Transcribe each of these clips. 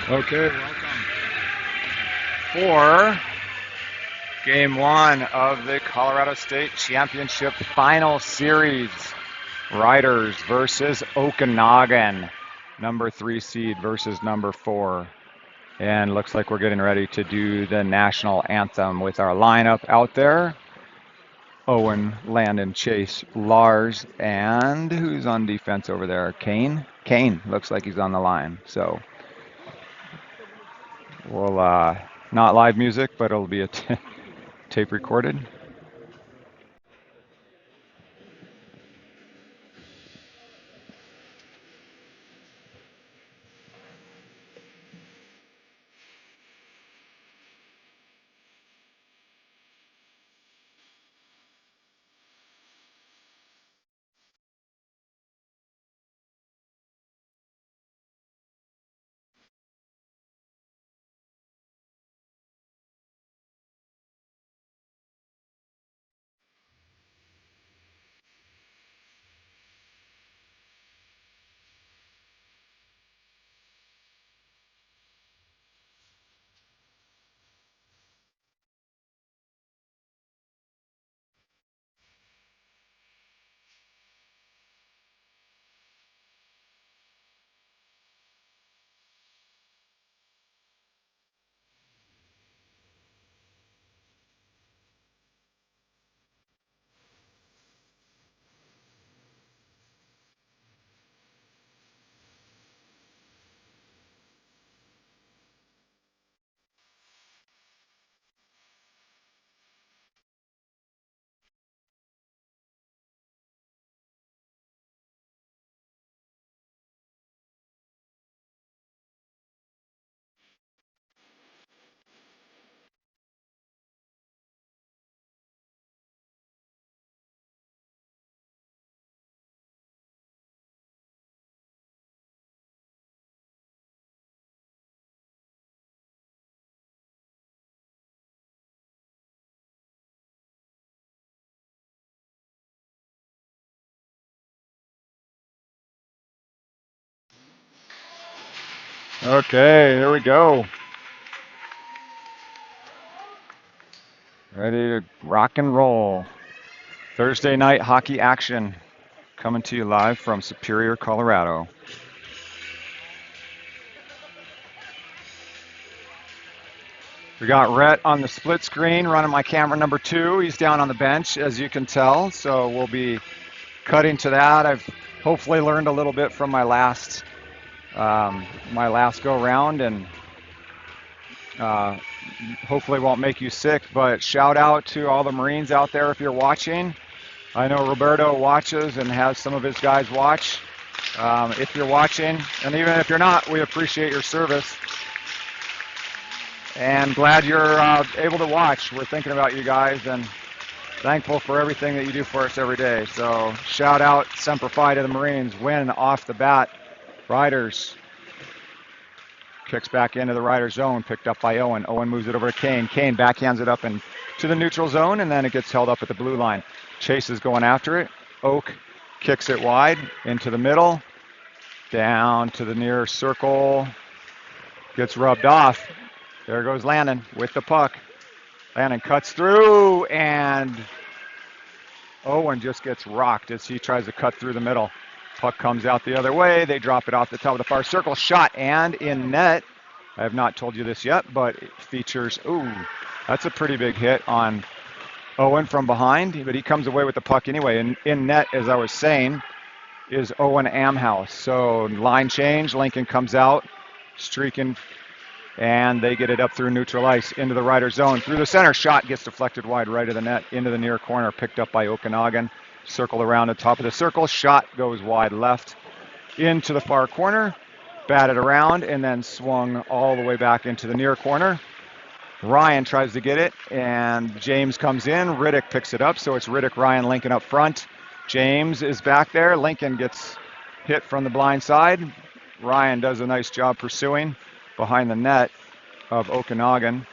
Okay, welcome for Game 1 of the Colorado State Championship Final Series. Riders versus Okanagan, number 3 seed versus number 4. And looks like we're getting ready to do the national anthem with our lineup out there. Owen, Landon, Chase, Lars, and who's on defense over there? Kane? Kane looks like he's on the line. So we'll not live music, but it'll be a tape recorded. Okay, here we go. Ready to rock and roll. Thursday night hockey action coming to you live from Superior, Colorado. We got Rhett on the split screen running my camera number 2. He's down on the bench, as you can tell, so we'll be cutting to that. I've hopefully learned a little bit from my last go round, and hopefully won't make you sick. But shout out to all the Marines out there if you're watching. I know Roberto watches and has some of his guys watch. If you're watching, and even if you're not, we appreciate your service. And glad you're able to watch. We're thinking about you guys and thankful for everything that you do for us every day. So shout out, Semper Fi to the Marines. Win off the bat. Riders. Kicks back into the rider zone, picked up by Owen. Owen moves it over to Kane. Kane backhands it up and to the neutral zone, and then it gets held up at the blue line. Chase is going after it. Oak kicks it wide into the middle. Down to the near circle. Gets rubbed off. There goes Landon with the puck. Landon cuts through, and Owen just gets rocked as he tries to cut through the middle. Puck comes out the other way. They drop it off the top of the far circle. Shot and in net. I have not told you this yet, but it features, that's a pretty big hit on Owen from behind, but he comes away with the puck anyway. And in net, as I was saying, is Owen Amhouse. So line change, Lincoln comes out, streaking, and they get it up through neutral ice into the rider zone. Through the center, shot gets deflected wide right of the net into the near corner, picked up by Okanagan. Circle around the top of the circle, shot goes wide left into the far corner, batted around, and then swung all the way back into the near corner. Ryan tries to get it, and James comes in. Riddick picks it up, so it's Riddick, Ryan, Lincoln up front. James is back there. Lincoln gets hit from the blind side. Ryan does a nice job pursuing behind the net of Okanagan,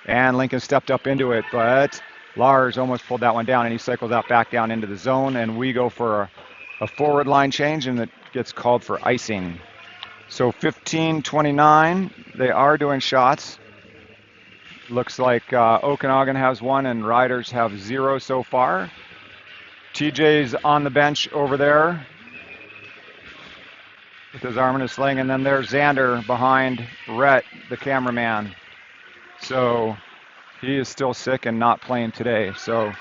and Lincoln stepped up into it, but Lars almost pulled that one down, and he cycles out back down into the zone, and we go for a forward line change, and it gets called for icing. So 15:29, they are doing shots. Looks like Okanagan has one and Riders have 0 so far. TJ's on the bench over there with his arm in a sling, and then there's Xander behind Rhett, the cameraman. So he is still sick and not playing today. So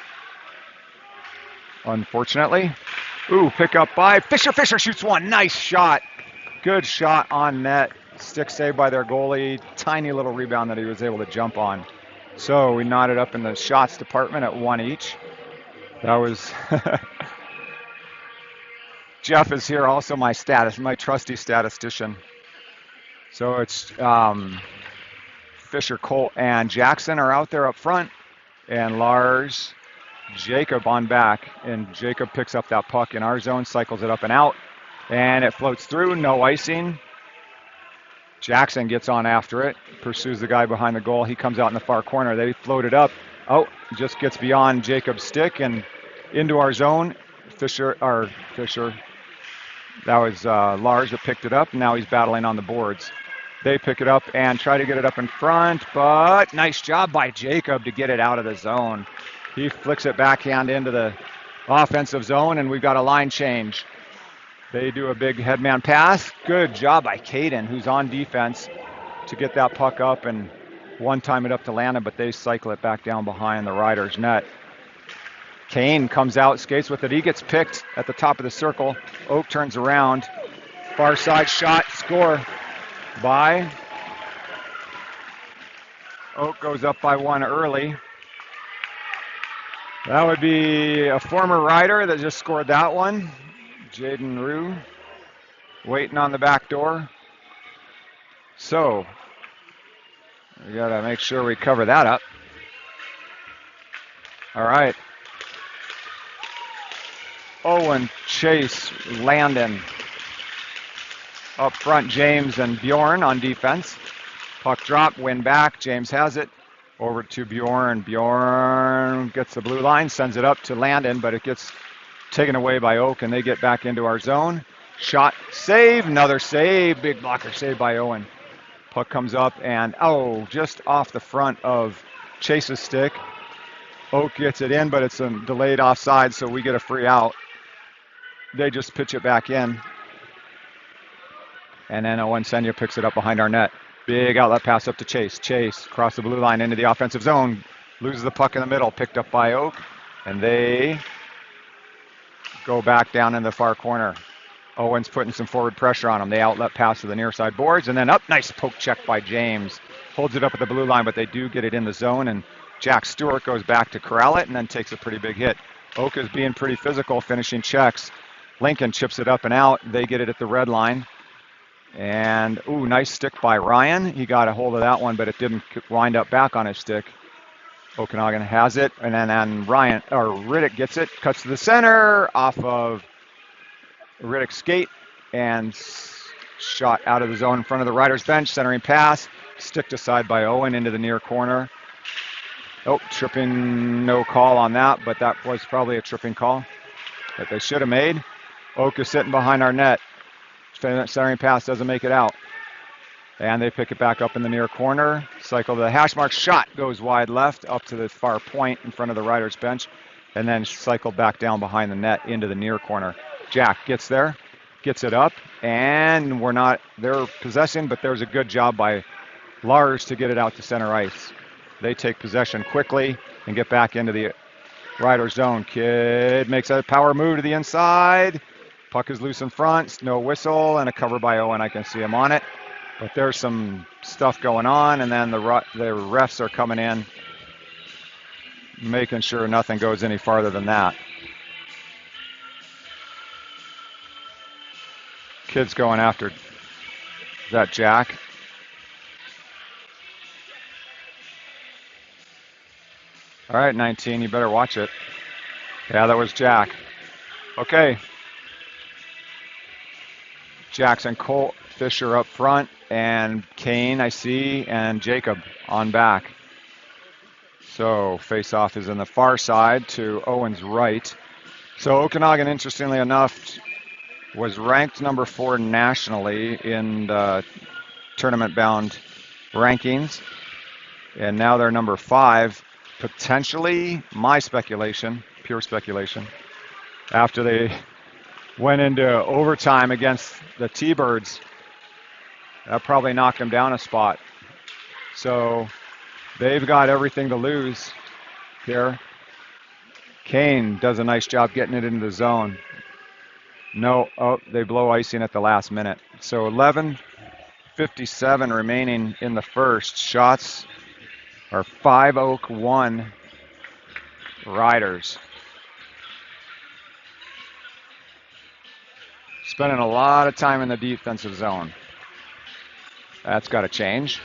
unfortunately, pick up by Fisher. Fisher shoots one. Nice shot. Good shot on net. Stick saved by their goalie. Tiny little rebound that he was able to jump on. So we knotted up in the shots department at 1 each. That was Jeff is here, also my trusty statistician. So it's Fisher, Colt, and Jackson are out there up front, and Lars, Jacob on back, and Jacob picks up that puck in our zone, cycles it up and out, and it floats through, no icing. Jackson gets on after it, pursues the guy behind the goal. He comes out in the far corner. They float it up. Just gets beyond Jacob's stick and into our zone. Fisher. That was Lars that picked it up, and now he's battling on the boards. They pick it up and try to get it up in front, but nice job by Jacob to get it out of the zone. He flicks it backhand into the offensive zone, and we've got a line change. They do a big headman pass. Good job by Caden, who's on defense, to get that puck up and one-time it up to Landon, but they cycle it back down behind the Riders' net. Kane comes out, skates with it. He gets picked at the top of the circle. Oak turns around. Far side shot, score by Oak. Goes up by 1 early. That would be a former Rider that just scored that one. Jaden Rue waiting on the back door. So we got to make sure we cover that up. All right. Owen, Chase, Landon. Up front, James and Bjorn on defense. Puck drop, win back. James has it. Over to Bjorn. Bjorn gets the blue line, sends it up to Landon, but it gets taken away by Oak, and they get back into our zone. Shot, save, another save. Big blocker save by Owen. Puck comes up and, just off the front of Chase's stick. Oak gets it in, but it's a delayed offside, so we get a free out. They just pitch it back in. And then Owen Senya picks it up behind our net. Big outlet pass up to Chase. Chase across the blue line into the offensive zone. Loses the puck in the middle, picked up by Oak. And they go back down in the far corner. Owen's putting some forward pressure on them. They outlet pass to the near side boards. And then up, nice poke check by James. Holds it up at the blue line, but they do get it in the zone. And Jack Stewart goes back to corral it and then takes a pretty big hit. Oak is being pretty physical, finishing checks. Lincoln chips it up and out. They get it at the red line. And, nice stick by Ryan. He got a hold of that one, but it didn't wind up back on his stick. Okanagan has it, and then Riddick gets it, cuts to the center, off of Riddick's skate, and shot out of the zone in front of the Riders' bench. Centering pass, sticked aside by Owen into the near corner. Tripping, no call on that, but that was probably a tripping call that they should have made. Oak is sitting behind our net. Centering pass doesn't make it out. And they pick it back up in the near corner. Cycle to the hash mark. Shot goes wide left up to the far point in front of the Riders' bench. And then cycle back down behind the net into the near corner. Jack gets there, gets it up, and they're possessing, but there's a good job by Lars to get it out to center ice. They take possession quickly and get back into the Riders' zone. Kid makes a power move to the inside. Puck is loose in front, no whistle, and a cover by Owen. I can see him on it. But there's some stuff going on, and then the refs are coming in, making sure nothing goes any farther than that. Kid's going after, is that Jack? All right, 19, you better watch it. Yeah, that was Jack. Okay. Jackson, Colt, Fisher up front, and Kane, I see, and Jacob on back. So face-off is in the far side to Owen's right. So Okanagan, interestingly enough, was ranked number 4 nationally in the tournament-bound rankings, and now they're number 5. Potentially, my speculation, pure speculation, after they went into overtime against the T-Birds, that probably knocked them down a spot. So they've got everything to lose here. Kane does a nice job getting it into the zone. No, oh, they blow icing at the last minute. So 11:57 remaining in the first. Shots are 5 Oak 1 Riders. Spending a lot of time in the defensive zone. That's got to change.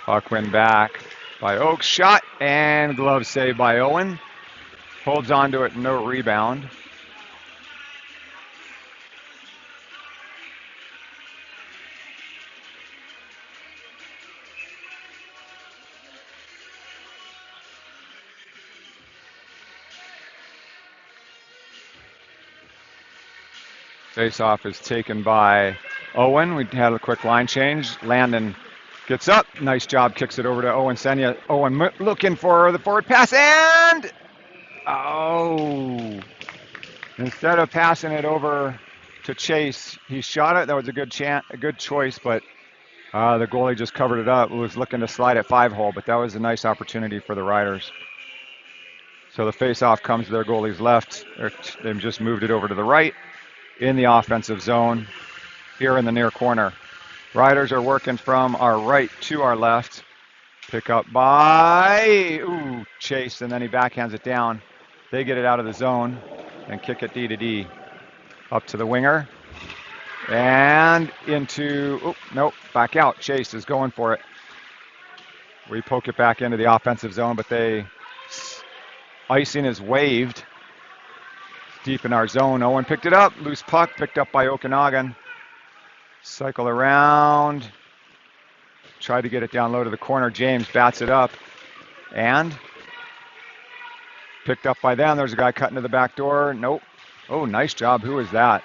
Puck win back by Oak. Shot and glove save by Owen. Holds on to it, no rebound. Face-off is taken by Owen. We had a quick line change. Landon gets up. Nice job. Kicks it over to Owen Senya. Owen looking for the forward pass. And, oh. Instead of passing it over to Chase, he shot it. That was a good choice, but the goalie just covered it up. He was looking to slide at 5-hole, but that was a nice opportunity for the Riders. So the face-off comes to their goalie's left. They've just moved it over to the right in the offensive zone here in the near corner. Riders are working from our right to our left. Pick up by Chase, and then he backhands it down. They get it out of the zone and kick it D to D. Up to the winger. And into, back out. Chase is going for it. We poke it back into the offensive zone, but icing is waved. Deep in our zone. Owen picked it up. Loose puck picked up by Okanagan. Cycle around. Tried to get it down low to the corner. James bats it up. And picked up by them. There's a guy cutting to the back door. Nope. Oh, nice job. Who was that?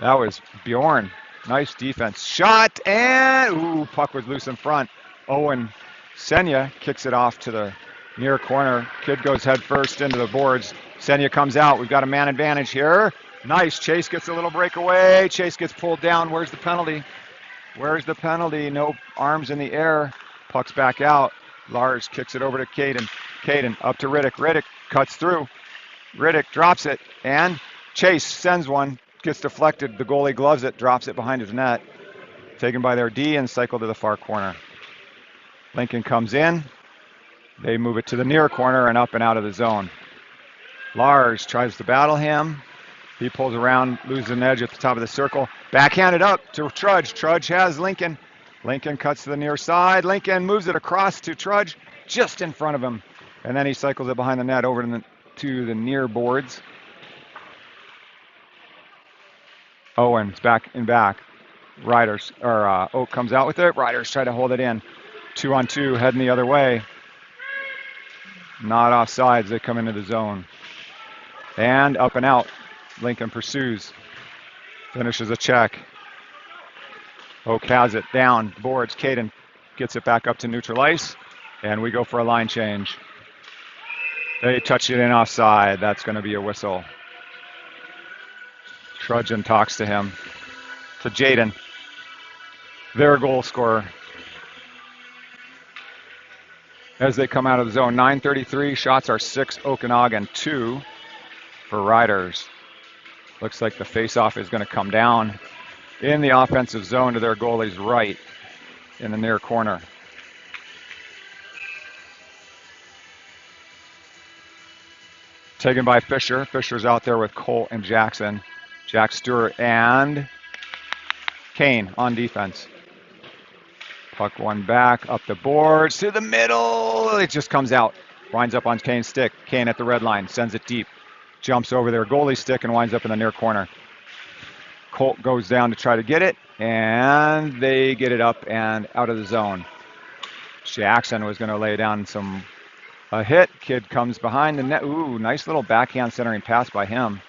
That was Bjorn. Nice defense. Shot and puck was loose in front. Owen Senya kicks it off to the near corner. Kid goes head first into the boards. Senya comes out. We've got a man advantage here. Nice. Chase gets a little breakaway. Chase gets pulled down. Where's the penalty? Where's the penalty? No arms in the air. Puck's back out. Lars kicks it over to Caden. Caden up to Riddick. Riddick cuts through. Riddick drops it. And Chase sends one. Gets deflected. The goalie gloves it. Drops it behind his net. Taken by their D and cycled to the far corner. Lincoln comes in. They move it to the near corner and up and out of the zone. Lars tries to battle him. He pulls around, loses an edge at the top of the circle. Backhanded up to Trudge. Trudge has Lincoln. Lincoln cuts to the near side. Lincoln moves it across to Trudge, just in front of him. And then he cycles it behind the net over to the near boards. Owens back in back. Oak comes out with it. Riders try to hold it in. 2-on-2, heading the other way. Not offsides. They come into the zone. And up and out. Lincoln pursues. Finishes a check. Oak has it. Down. Boards. Caden gets it back up to neutral ice. And we go for a line change. They touch it in offside. That's going to be a whistle. Trudgeon talks to him. To Jaden. Their goal scorer. As they come out of the zone. 9:33. Shots are 6 Okanagan, 2 for Riders. Looks like the face-off is going to come down in the offensive zone to their goalie's right in the near corner. Taken by Fisher. Fisher's out there with Colt and Jackson. Jack Stewart and Kane on defense. Puck one back, up the boards, to the middle. It just comes out. Winds up on Kane's stick. Kane at the red line, sends it deep. Jumps over their goalie stick and winds up in the near corner. Colt goes down to try to get it, and they get it up and out of the zone. Jackson was going to lay down some a hit. Kid comes behind the net. Ooh, nice little backhand centering pass by him.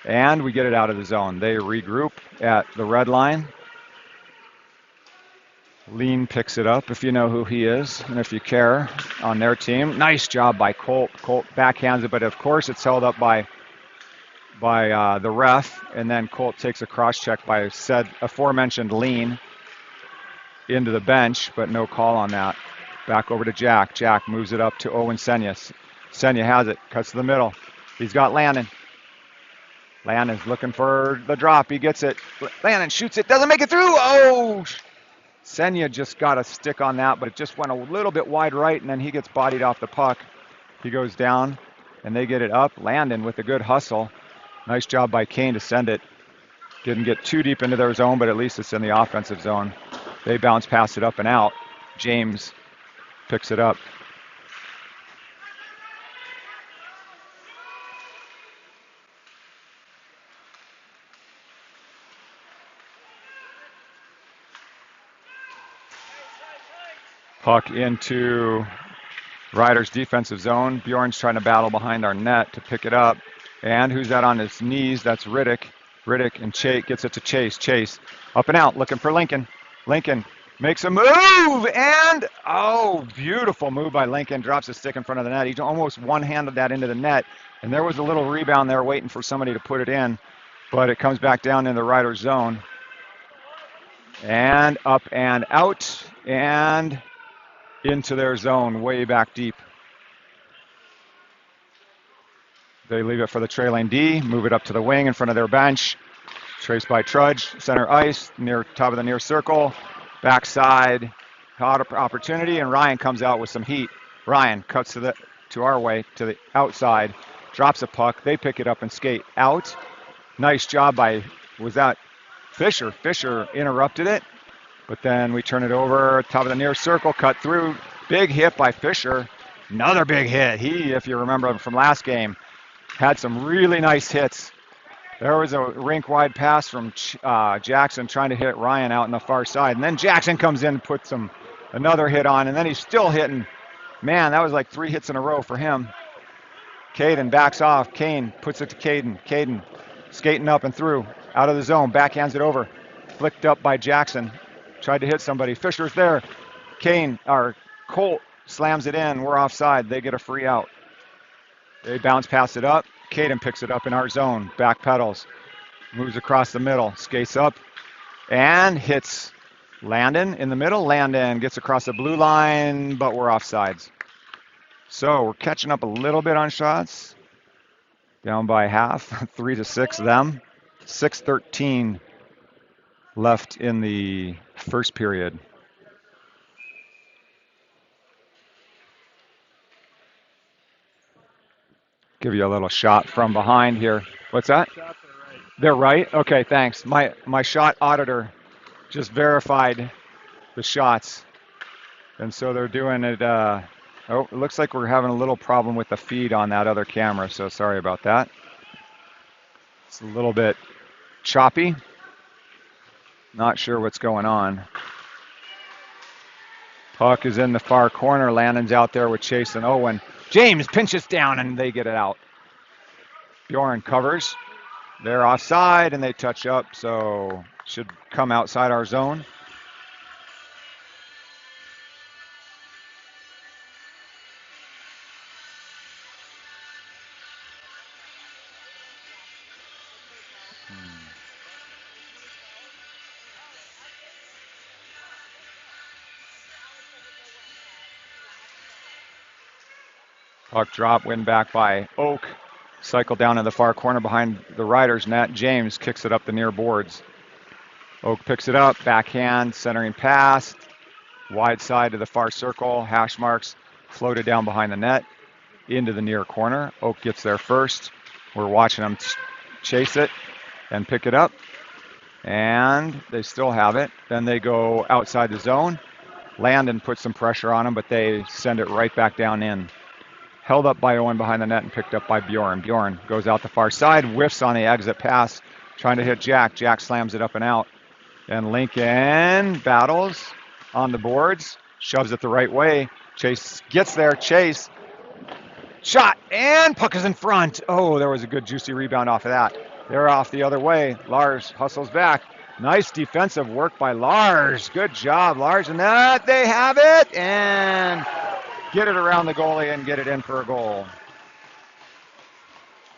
And we get it out of the zone. They regroup at the red line. Lean picks it up, if you know who he is and if you care, on their team. Nice job by Colt. Colt backhands it, but of course it's held up by the ref, and then Colt takes a cross check by said aforementioned Lean into the bench, but no call on that. Back over to Jack. Jack moves it up to Owen Senya. Senya has it, cuts to the middle. He's got Landon. Landon's looking for the drop. He gets it. Landon shoots it, doesn't make it through. Oh! Senya just got a stick on that, but it just went a little bit wide right, and then he gets bodied off the puck. He goes down, and they get it up. Landon with a good hustle. Nice job by Kane to send it. Didn't get too deep into their zone, but at least it's in the offensive zone. They bounce past it up and out. James picks it up. Puck into Riders' defensive zone. Bjorn's trying to battle behind our net to pick it up. And who's that on his knees? That's Riddick. Riddick and Chase gets it to Chase. Chase up and out looking for Lincoln. Lincoln makes a move, and oh, beautiful move by Lincoln. Drops a stick in front of the net. He almost one-handed that into the net, and there was a little rebound there waiting for somebody to put it in, but it comes back down in the Riders' zone. And up and out, and into their zone, way back deep. They leave it for the trailing D, move it up to the wing in front of their bench. Traced by Trudge, center ice, near top of the near circle. Backside, hot opportunity, and Ryan comes out with some heat. Ryan cuts to our way, to the outside, drops a puck. They pick it up and skate out. Nice job by, was that Fisher? Fisher interrupted it, but then we turn it over, top of the near circle, cut through. Big hit by Fisher. Another big hit. He, if you remember from last game, had some really nice hits. There was a rink-wide pass from Jackson trying to hit Ryan out on the far side. And then Jackson comes in and puts another hit on, and then he's still hitting. Man, that was like 3 hits in a row for him. Caden backs off. Kane puts it to Caden. Caden skating up and through, out of the zone, backhands it over. Flicked up by Jackson. Tried to hit somebody. Fisher's there. Colt slams it in. We're offside. They get a free out. They bounce past it up. Caden picks it up in our zone. Back pedals. Moves across the middle. Skates up. And hits Landon in the middle. Landon gets across the blue line, but we're offsides. So we're catching up a little bit on shots. Down by half. 3-6 them. 6:13 left in the first period. Give you a little shot from behind here. What's that? They're right? Okay, thanks. My shot auditor just verified the shots. And so they're doing it. It looks like we're having a little problem with the feed on that other camera, so sorry about that. It's a little bit choppy. Not sure what's going on. Puck is in the far corner. Landon's out there with Chase and Owen. James pinches down, and they get it out. Bjorn covers. They're offside, and they touch up, so should come outside our zone. Puck drop, win back by Oak. Cycle down in the far corner behind the Riders' net. James kicks it up the near boards. Oak picks it up, backhand, centering pass. Wide side to the far circle. Hash marks floated down behind the net into the near corner. Oak gets there first. We're watching them chase it and pick it up. And they still have it. Then they go outside the zone. Landon puts some pressure on them, but they send it right back down in. Held up by Owen behind the net and picked up by Bjorn. Bjorn goes out the far side, whiffs on the exit pass, trying to hit Jack. Jack slams it up and out. And Lincoln battles on the boards, shoves it the right way. Chase gets there. Chase. Shot. And puck is in front. Oh, there was a good juicy rebound off of that. They're off the other way. Lars hustles back. Nice defensive work by Lars. Good job, Lars. And that they have it. And get it around the goalie and get it in for a goal.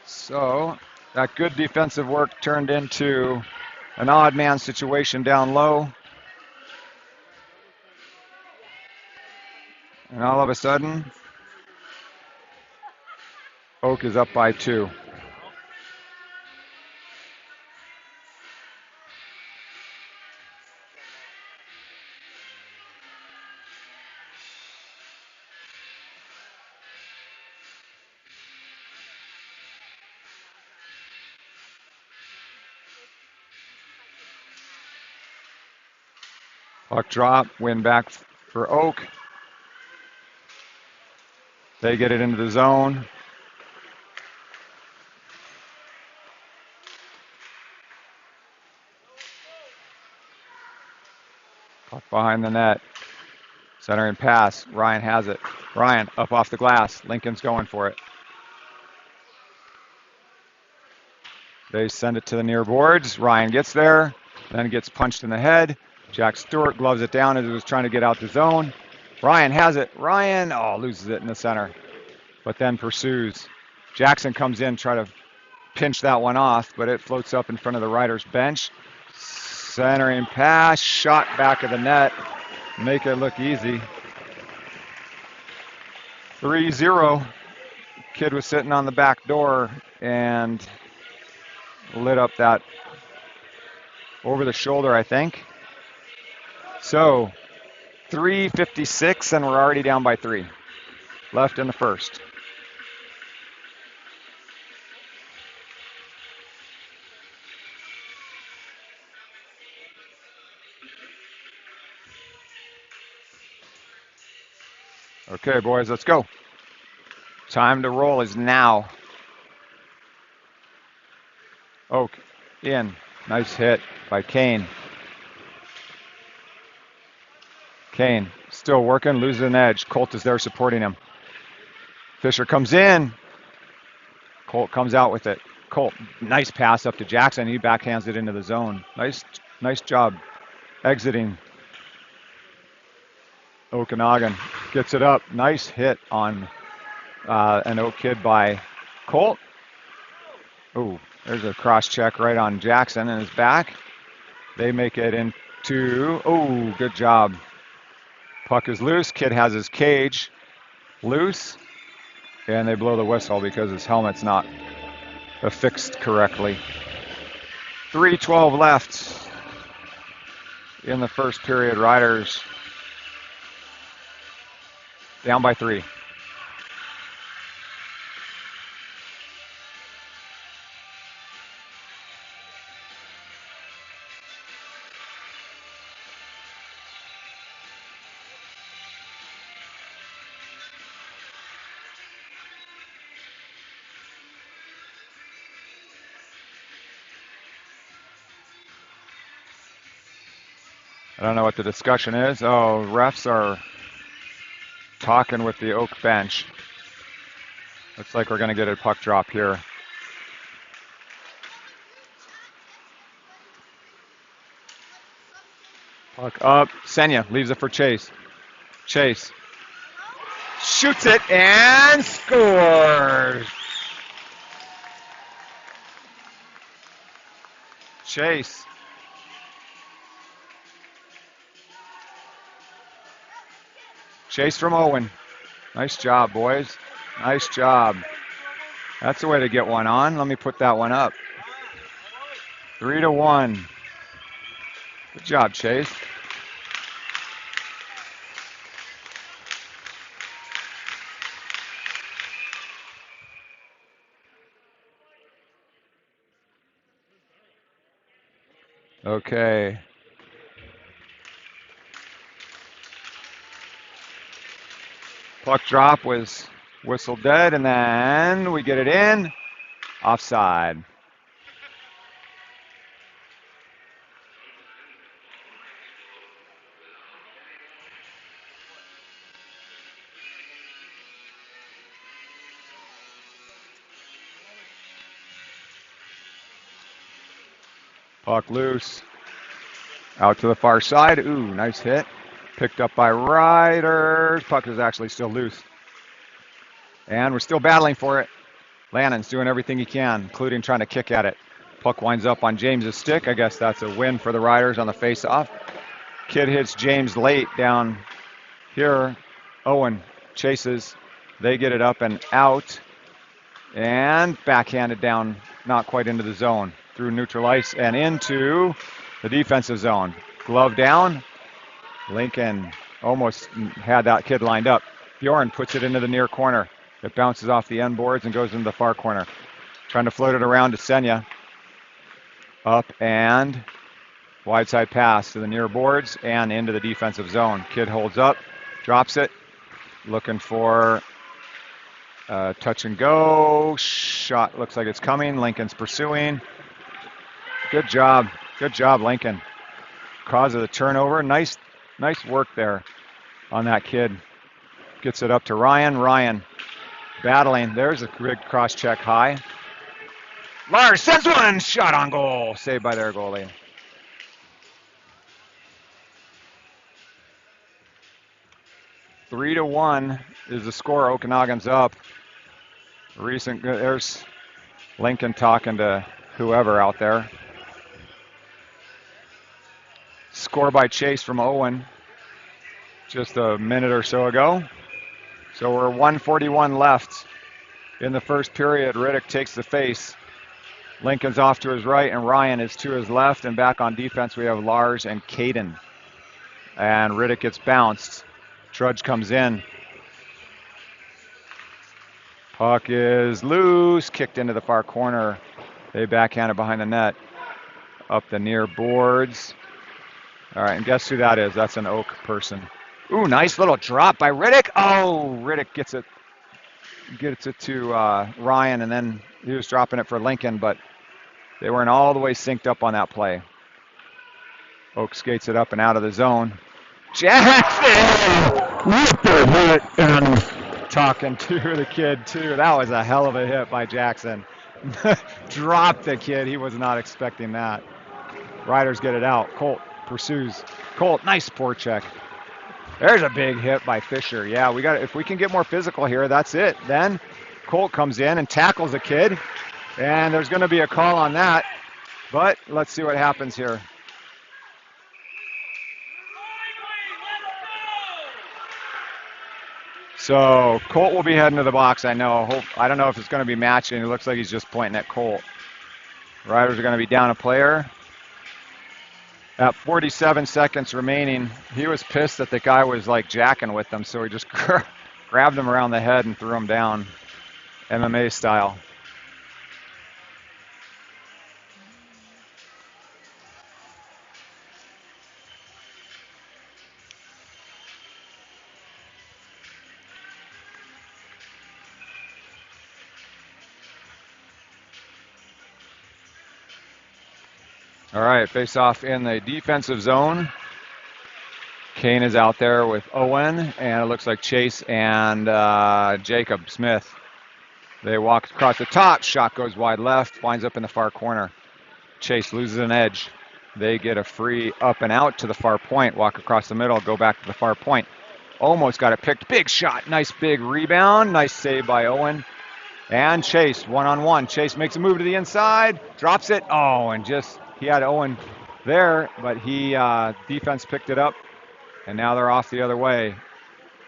So that good defensive work turned into an odd man situation down low. And all of a sudden, Oak is up by 2. Puck drop, win back for Oak. They get it into the zone. Puck behind the net. Centering pass. Ryan has it. Ryan up off the glass. Lincoln's going for it. They send it to the near boards. Ryan gets there, then gets punched in the head. Jack Stewart gloves it down as he was trying to get out the zone. Ryan has it. Ryan, loses it in the center, but then pursues. Jackson comes in, try to pinch that one off, but it floats up in front of the Riders bench. Centering pass, shot back of the net. Make it look easy. 3-0. Kid was sitting on the back door and lit up that over the shoulder, I think. So 3:56, and we're already down by 3. Left in the first. Okay, boys, let's go. Time to roll is now. Oak in. Nice hit by Kane. Kane still working, loses an edge. Colt is there supporting him. Fisher comes in. Colt comes out with it. Colt, nice pass up to Jackson. He backhands it into the zone. Nice job exiting. Okanagan gets it up. Nice hit on an Oak kid by Colt. Oh, there's a cross check right on Jackson and his back. They make it into, good job. Puck is loose. Kid has his cage loose. And they blow the whistle because his helmet's not affixed correctly. 3:12 left in the first period. Riders down by 3. I don't know what the discussion is. Refs are talking with the Oak bench. Looks like we're going to get a puck drop here. Puck up. Senya leaves it for Chase. Chase shoots it and scores. Chase. Chase from Owen. Nice job, boys. Nice job. That's the way to get one on. Let me put that one up. 3-1. Good job, Chase. Okay. Puck drop was whistled dead, and then we get it in. Offside. Puck loose. Out to the far side. Ooh, nice hit. Picked up by Riders. Puck is actually still loose. And we're still battling for it. Lannon's doing everything he can, including trying to kick at it. Puck winds up on James's stick. I guess that's a win for the Riders on the face-off. Kid hits James late down here. Owen chases. They get it up and out. And backhanded down, not quite into the zone. Through neutral ice and into the defensive zone. Glove down. Lincoln almost had that kid lined up. Bjorn puts it into the near corner. It bounces off the end boards and goes into the far corner. Trying to float it around to Senya. Up and wide side pass to the near boards and into the defensive zone. Kid holds up, drops it. Looking for touch and go. Shot looks like it's coming. Lincoln's pursuing. Good job. Good job, Lincoln. Cause of the turnover. Nice work there on that kid. Gets it up to Ryan. Ryan battling. There's a good cross check high. Lars sends one. Shot on goal. Saved by their goalie. Three to 1 is the score. Okanagan's up. There's Lincoln talking to whoever out there. Score by Chase from Owen just a minute or so ago. So we're 1:41 left in the first period. Riddick takes the face. Lincoln's off to his right and Ryan is to his left. And back on defense we have Lars and Caden. And Riddick gets bounced. Trudge comes in. Puck is loose. Kicked into the far corner. They backhand it behind the net. Up the near boards. All right, and guess who that is? That's an Oak person. Ooh, nice little drop by Riddick. Oh, Riddick gets it to Ryan, and then he was dropping it for Lincoln, but they weren't all the way synced up on that play. Oak skates it up and out of the zone. Jackson with the hit and talking to the kid too. That was a hell of a hit by Jackson. Dropped the kid. He was not expecting that. Riders get it out. Colt pursues. Colt, nice forecheck. There's a big hit by Fisher. Yeah, if we can get more physical here, that's it. Then Colt comes in and tackles the kid. And there's going to be a call on that. But let's see what happens here. So Colt will be heading to the box, I know. I don't know if it's going to be matching. It looks like he's just pointing at Colt. Riders are going to be down a player. At 47 seconds remaining, he was pissed that the guy was like jacking with them, so he just grabbed him around the head and threw him down, MMA style. All right, face off in the defensive zone. Kane is out there with Owen, and it looks like Chase and Jacob Smith. They walk across the top. Shot goes wide left, winds up in the far corner. Chase loses an edge. They get a free up and out to the far point, walk across the middle, go back to the far point. Almost got it picked. Big shot. Nice big rebound. Nice save by Owen. And Chase, one-on-one. Chase makes a move to the inside, drops it. Oh, and just... he had Owen there, but defense picked it up, and now they're off the other way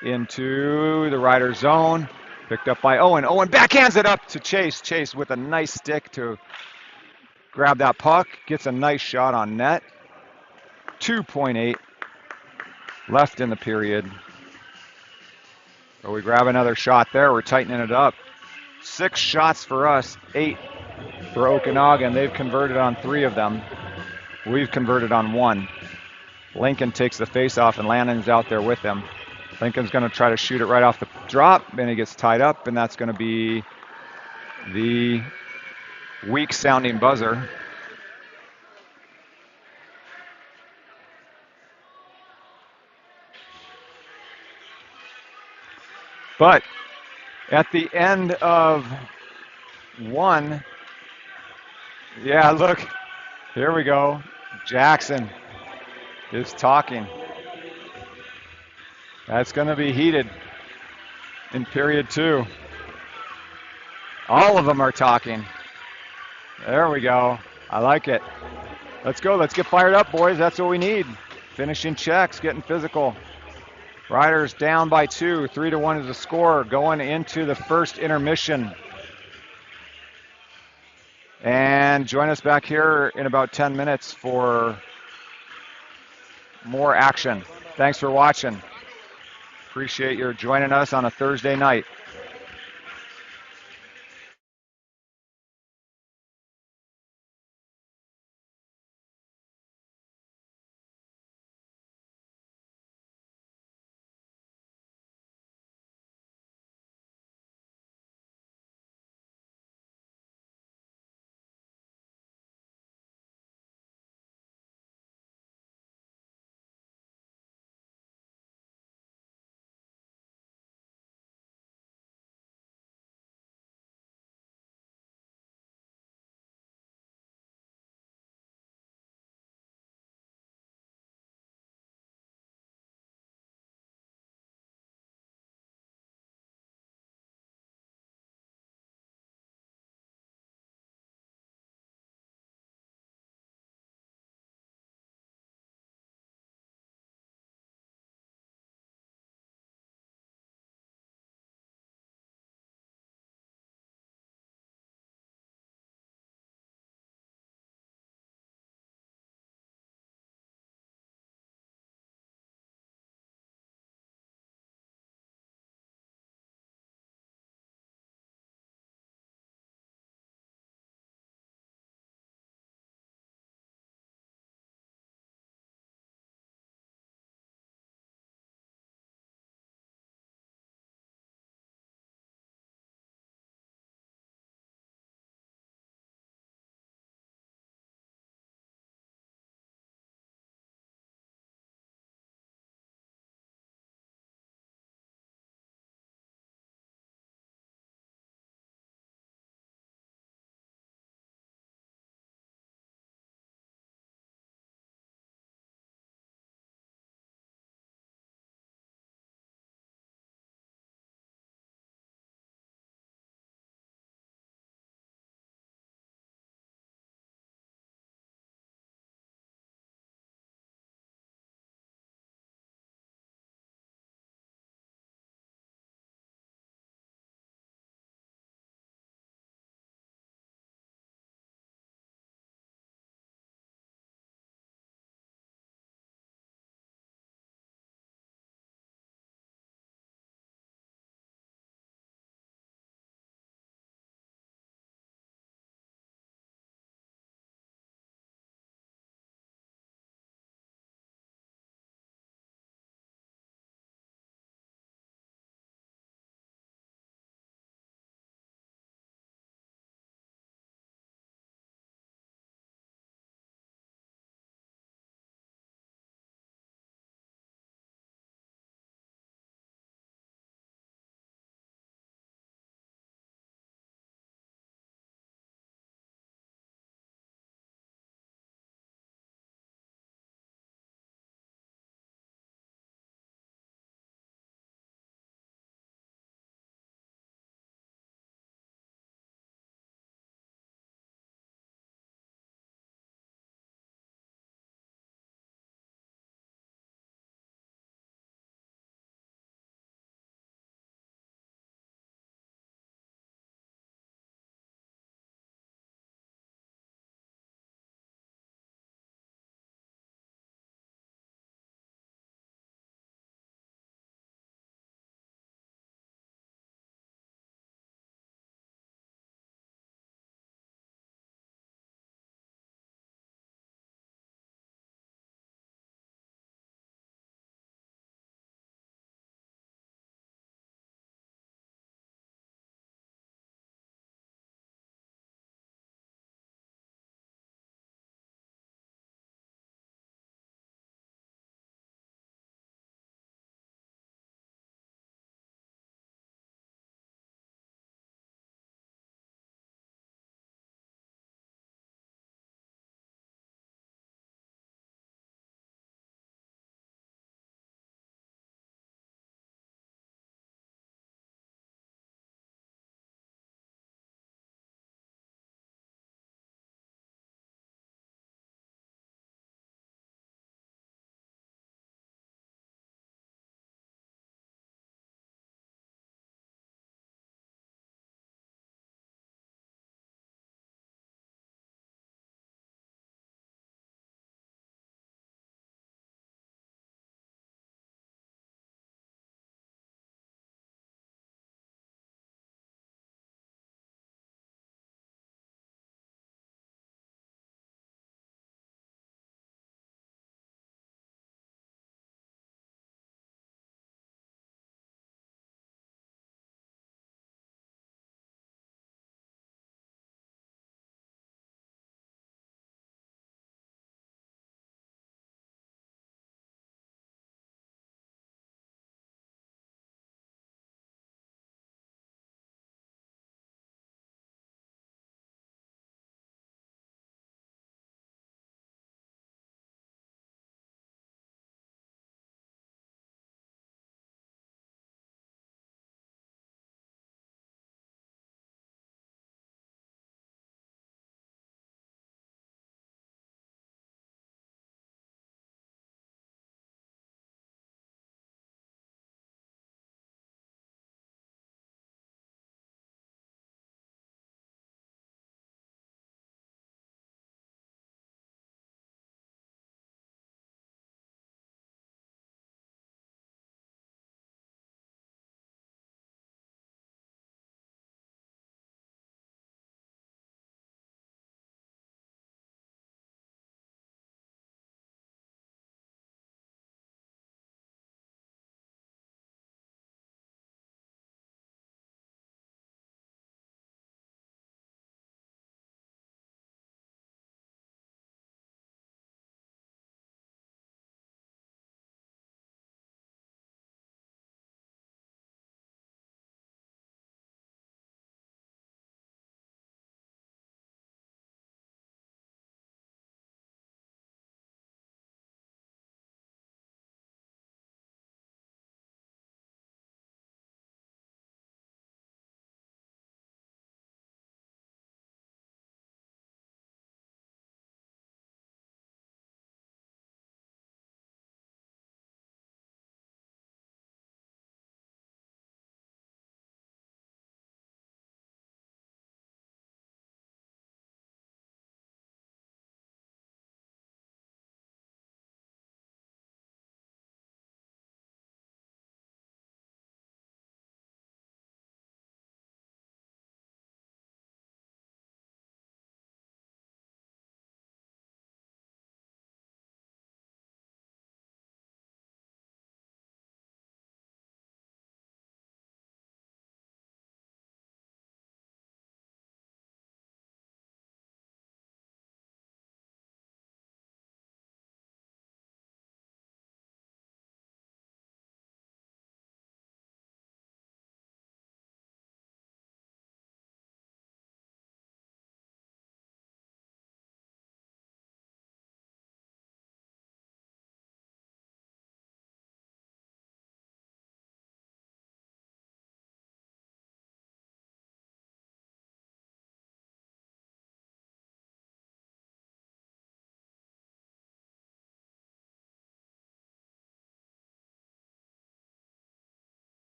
into the Rider zone. Picked up by Owen. Owen backhands it up to Chase. Chase with a nice stick to grab that puck. Gets a nice shot on net. 2.8 left in the period. So we grab another shot there. We're tightening it up. 6 shots for us, 8 for Okanagan. They've converted on 3 of them. We've converted on 1. Lincoln takes the face-off, and Lannon's out there with him. Lincoln's going to try to shoot it right off the drop, and he gets tied up, and that's going to be the weak-sounding buzzer. But at the end of 1, yeah, look, Here we go. Jackson is talking. That's going to be heated in period 2. All of them are talking. There we go. I like it. Let's go. Let's get fired up, boys. That's what we need. Finishing checks, getting physical. Riders down by 2. 3-1 is the score going into the first intermission. And join us back here in about 10 minutes for more action. Thanks for watching. Appreciate your joining us on a Thursday night.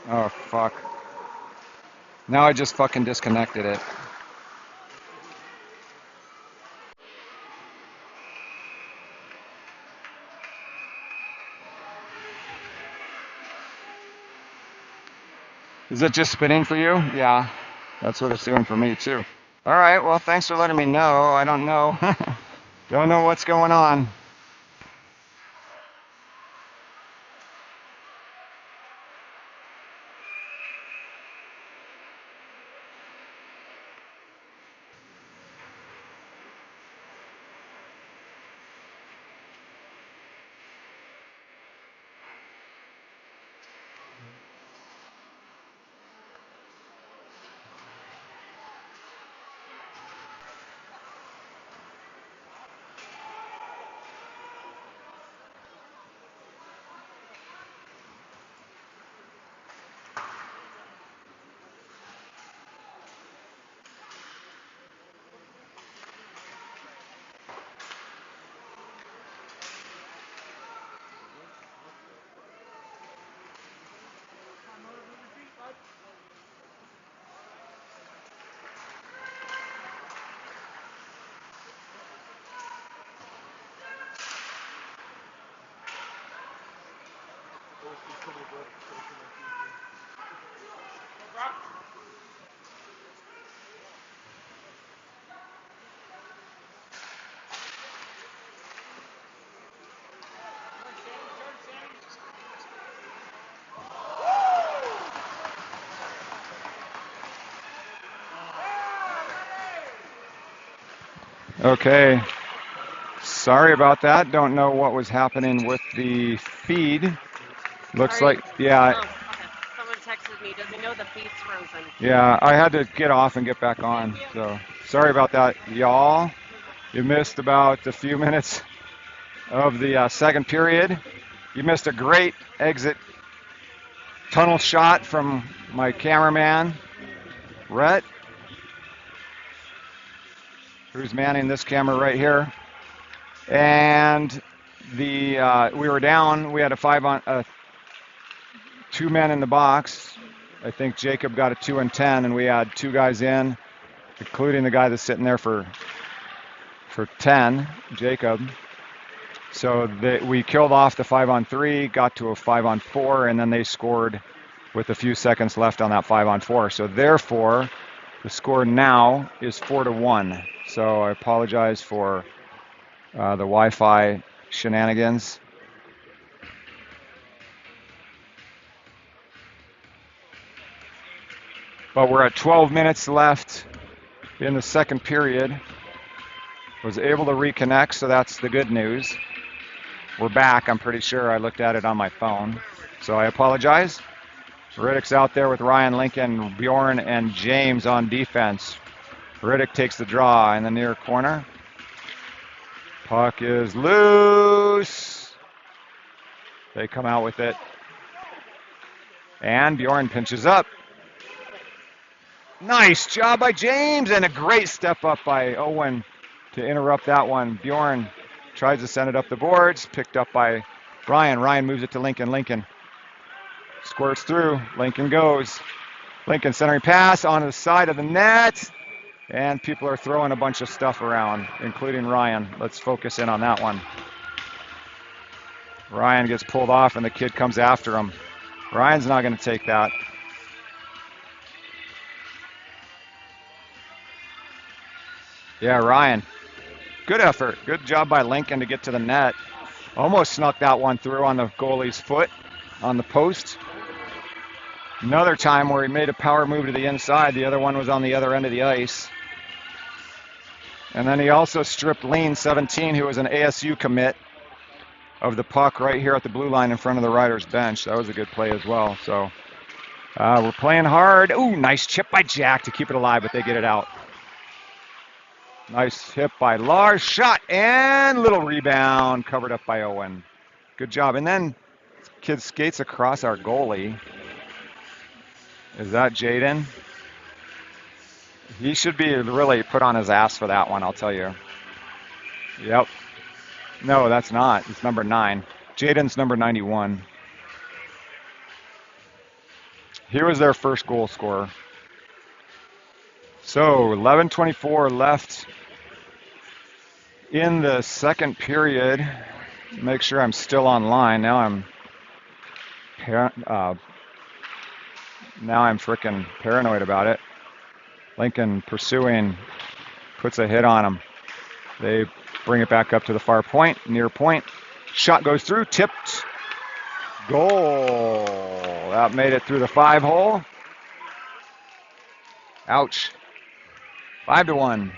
Oh, fuck. Now I just fucking disconnected it. Is it just spinning for you? Yeah, that's what it's doing for me too. All right, well, thanks for letting me know. I don't know. Don't know what's going on. Okay, sorry about that. Don't know what was happening with the feed. Looks Sorry. like, yeah, Oh, okay. Someone texted me. Does he know the feed's frozen? yeah, I had to get off and get back on. So sorry about that, y'all. You missed about a few minutes of the second period. You missed a great exit tunnel shot from my cameraman, Rhett, who's manning this camera right here. And we were down. We had two men in the box. I think Jacob got a 2 and 10, and we had two guys in, including the guy that's sitting there for 10, Jacob. So we killed off the 5-on-3, got to a 5-on-4, and then they scored with a few seconds left on that 5-on-4. So therefore, the score now is 4-1. So I apologize for the Wi-Fi shenanigans. But we're at 12 minutes left in the second period. Was able to reconnect, so that's the good news. We're back, I'm pretty sure. I looked at it on my phone. So I apologize. Riddick's out there with Ryan, Lincoln, Bjorn, and James on defense. Riddick takes the draw in the near corner. Puck is loose. They come out with it. And Bjorn pinches up. Nice job by James, and a great step up by Owen to interrupt that one. Bjorn tries to send it up the boards, picked up by Ryan. Ryan moves it to Lincoln. Lincoln squirts through. Lincoln goes. Lincoln centering pass onto the side of the net. And people are throwing a bunch of stuff around, including Ryan. Let's focus in on that one. Ryan gets pulled off, and the kid comes after him. Ryan's not going to take that. Yeah, Ryan. Good effort. Good job by Lincoln to get to the net. Almost snuck that one through on the goalie's foot on the post. Another time where he made a power move to the inside. The other one was on the other end of the ice. And then he also stripped Lean 17, who was an ASU commit, of the puck right here at the blue line in front of the Riders bench. That was a good play as well. So we're playing hard. Ooh, nice chip by Jack to keep it alive, but they get it out. Nice hit by Lars. Shot and little rebound covered up by Owen. Good job. And then kid skates across our goalie. Is that Jaden? He should be really put on his ass for that one, I'll tell you. Yep. No, that's not. It's number 9. Jaden's number 91. He was their first goal scorer. So 11:24 left in the second period. Make sure I'm still online. Now I'm freaking paranoid about it. Lincoln pursuing, puts a hit on him. They bring it back up to the far point, near point. Shot goes through, tipped. Goal. That made it through the 5-hole. Ouch. 5-1.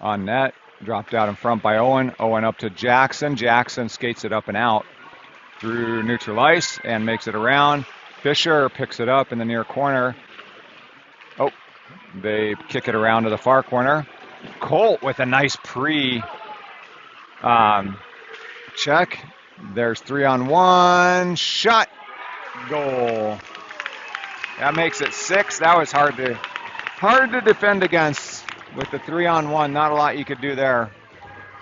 On net, dropped out in front by Owen. Owen up to Jackson. Jackson skates it up and out through neutral ice and makes it around. Fisher picks it up in the near corner. Oh, they kick it around to the far corner. Colt with a nice check. There's 3-on-1. Shot. Goal. That makes it 6. That was hard to defend against. With the 3-on-1, not a lot you could do there.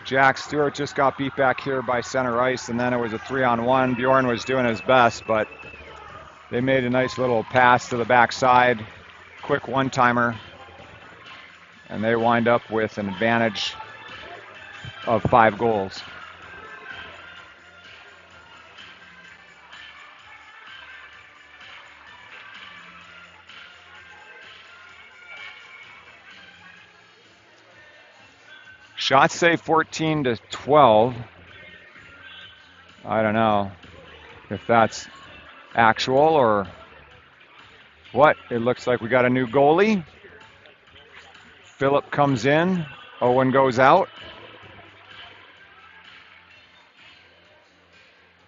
Jack Stewart just got beat back here by center ice, and then it was a 3-on-1. Bjorn was doing his best, but they made a nice little pass to the backside. Quick one-timer. And they wind up with an advantage of 5 goals. Shots save 14-12. I don't know if that's actual or what. It looks like we got a new goalie. Phillip comes in. Owen goes out.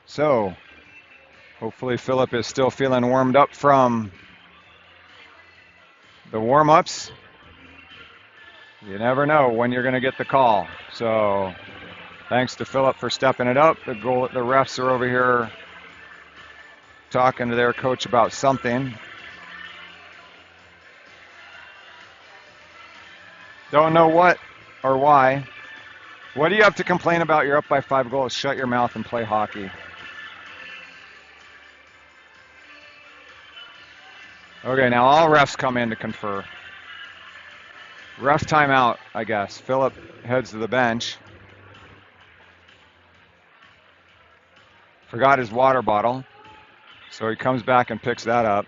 So hopefully Phillip is still feeling warmed up from the warm-ups. You never know when you're going to get the call. So thanks to Phillip for stepping it up. The refs are over here talking to their coach about something. Don't know what or why. What do you have to complain about? You're up by 5 goals. Shut your mouth and play hockey. Okay, now all refs come in to confer. Ref timeout, I guess. Phillip heads to the bench. Forgot his water bottle. So he comes back and picks that up.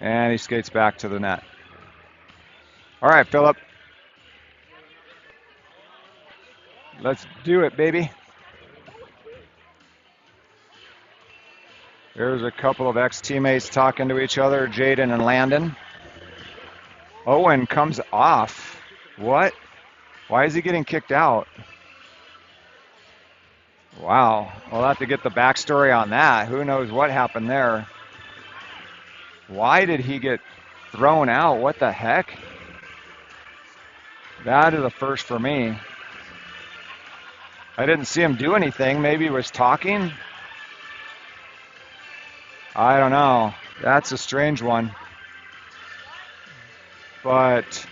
And he skates back to the net. All right, Phillip. Let's do it, baby. There's a couple of ex-teammates talking to each other, Jaden and Landon. Owen comes off. What? Why is he getting kicked out? Wow. We'll have to get the backstory on that. Who knows what happened there? Why did he get thrown out? What the heck? That is a first for me. I didn't see him do anything. Maybe he was talking. I don't know. That's a strange one. But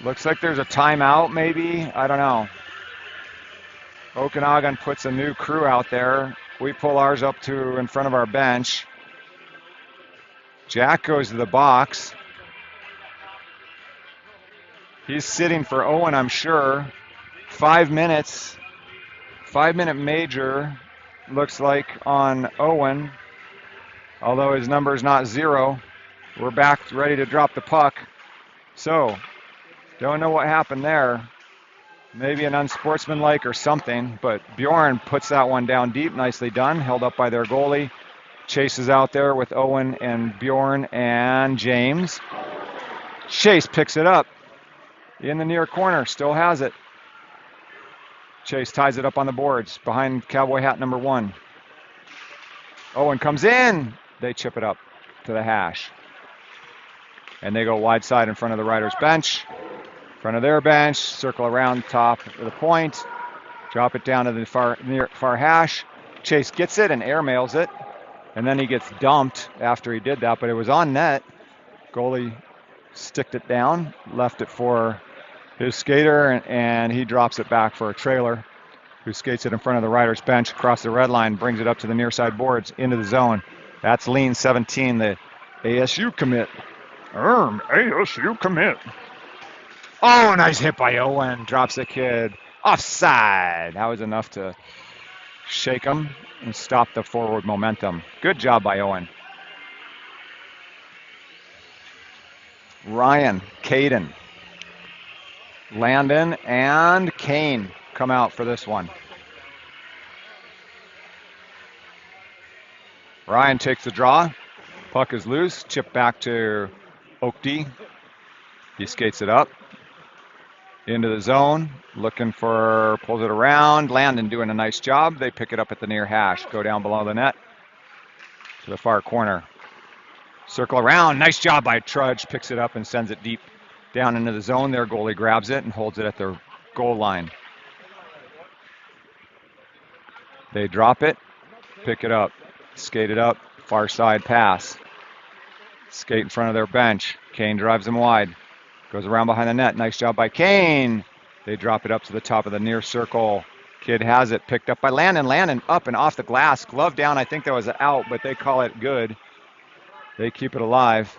looks like there's a timeout maybe. I don't know. Okanagan puts a new crew out there. We pull ours up to in front of our bench. Jack goes to the box. He's sitting for Owen, I'm sure. 5 minutes. 5-minute major looks like on Owen. Although his number is not 0. We're back ready to drop the puck. So, don't know what happened there. Maybe an unsportsmanlike or something, but Bjorn puts that one down deep. Nicely done. Held up by their goalie. Chase is out there with Owen and Bjorn and James. Chase picks it up in the near corner. Still has it. Chase ties it up on the boards behind cowboy hat number 1. Owen comes in. They chip it up to the hash. And they go wide side in front of the rider's bench. In front of their bench. Circle around top of the point. Drop it down to the far hash. Chase gets it and airmails it. And then he gets dumped after he did that. But it was on net. Goalie sticked it down. Left it for his skater. And he drops it back for a trailer, who skates it in front of the rider's bench across the red line, brings it up to the near side boards into the zone. That's Lean 17, the ASU commit. ASU commit. Oh, nice hit by Owen. Drops the kid. Offside. That was enough to shake him and stop the forward momentum. Good job by Owen. Ryan, Caden, Landon, and Kane come out for this one. Ryan takes the draw. Puck is loose. Chip back to Oakdy. He skates it up into the zone. Looking for, pulls it around. Landon doing a nice job. They pick it up at the near hash. Go down below the net to the far corner. Circle around. Nice job by Trudge. Picks it up and sends it deep down into the zone. Their goalie grabs it and holds it at their goal line. They drop it, pick it up, skate it up, far side pass. Skate in front of their bench. Kane drives them wide. Goes around behind the net. Nice job by Kane. They drop it up to the top of the near circle. Kid has it, picked up by Landon. Landon up and off the glass. Glove down. I think that was out, but they call it good. They keep it alive.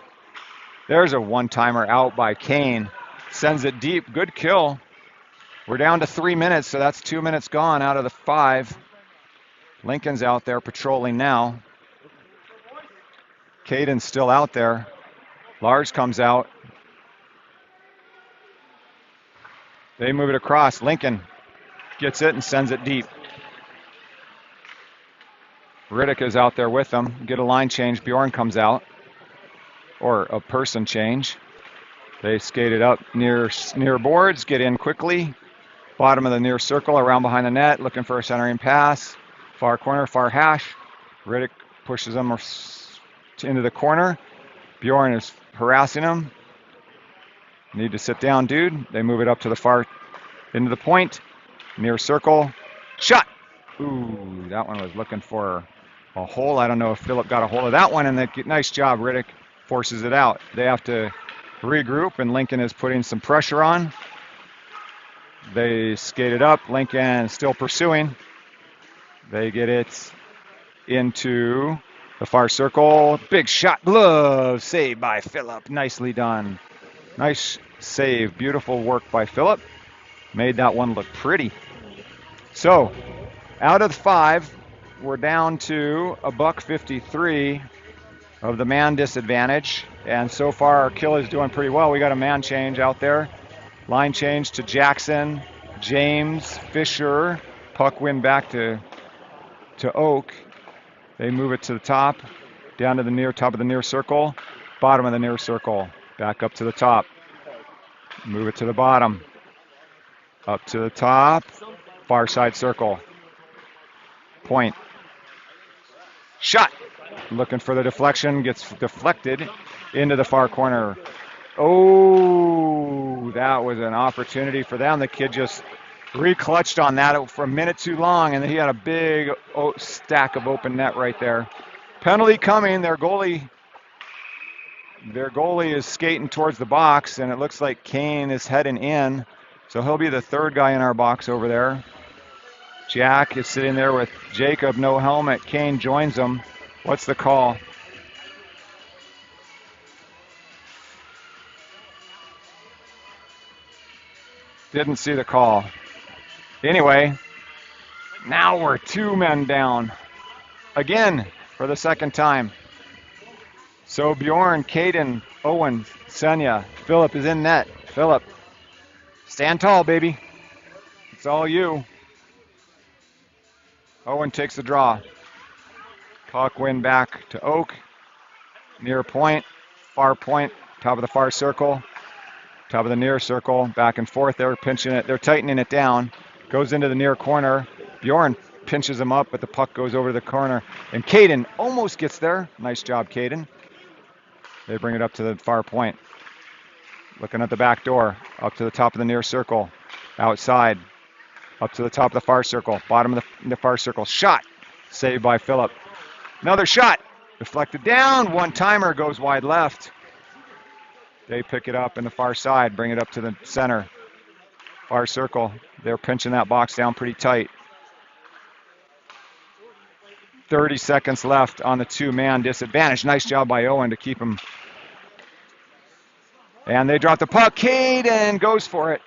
There's a one-timer out by Kane. Sends it deep. Good kill. We're down to 3 minutes, so that's 2 minutes gone out of the 5. Lincoln's out there patrolling now. Caden's still out there. Lars comes out. They move it across. Lincoln gets it and sends it deep. Riddick is out there with them. Get a line change. Bjorn comes out. Or a person change. They skate it up near boards. Get in quickly. Bottom of the near circle, around behind the net. Looking for a centering pass. Far corner, far hash. Riddick pushes them into the corner. Bjorn is harassing him. Need to sit down, dude. They move it up to the far, into the point. Near circle. Shot! Ooh, that one was looking for a hole. I don't know if Phillip got a hold of that one. And nice job, Riddick forces it out. They have to regroup, and Lincoln is putting some pressure on. They skate it up. Lincoln still pursuing. They get it into the far circle. Big shot, glove, save by Phillip. Nicely done. Nice save. Beautiful work by Phillip. Made that one look pretty. So, out of the 5, we're down to $1.53 of the man disadvantage. And so far, our kill is doing pretty well. We got a man change out there. Line change to Jackson, James, Fisher. Puck win back to Oak. They move it to the top, down to the top of the near circle, bottom of the near circle, back up to the top. Move it to the bottom, up to the top, far side circle. Point. Shot. Looking for the deflection, gets deflected into the far corner. Oh, that was an opportunity for them. The kid just re-clutched on that for a minute too long, and then he had a big stack of open net right there. Penalty coming. Their goalie is skating towards the box, and it looks like Kane is heading in. So he'll be the third guy in our box over there. Jack is sitting there with Jacob, no helmet. Kane joins him. What's the call? Didn't see the call. Anyway, now we're 2 men down. Again, for the second time. So Bjorn, Caden, Owen, Senya, Phillip is in net. Phillip, stand tall, baby. It's all you. Owen takes the draw. Puck win back to Oak. Near point, far point, top of the far circle, top of the near circle, back and forth. They're pinching it. They're tightening it down. Goes into the near corner. Bjorn pinches him up, but the puck goes over to the corner. And Caden almost gets there. Nice job, Caden. They bring it up to the far point. Looking at the back door, up to the top of the near circle, outside, up to the top of the far circle, bottom of the far circle. Shot, saved by Phillip. Another shot, deflected down, one-timer goes wide left. They pick it up in the far side, bring it up to the center. Far circle, they're pinching that box down pretty tight. 30 seconds left on the two-man disadvantage. Nice job by Owen to keep him. And they drop the puck. Caden goes for it.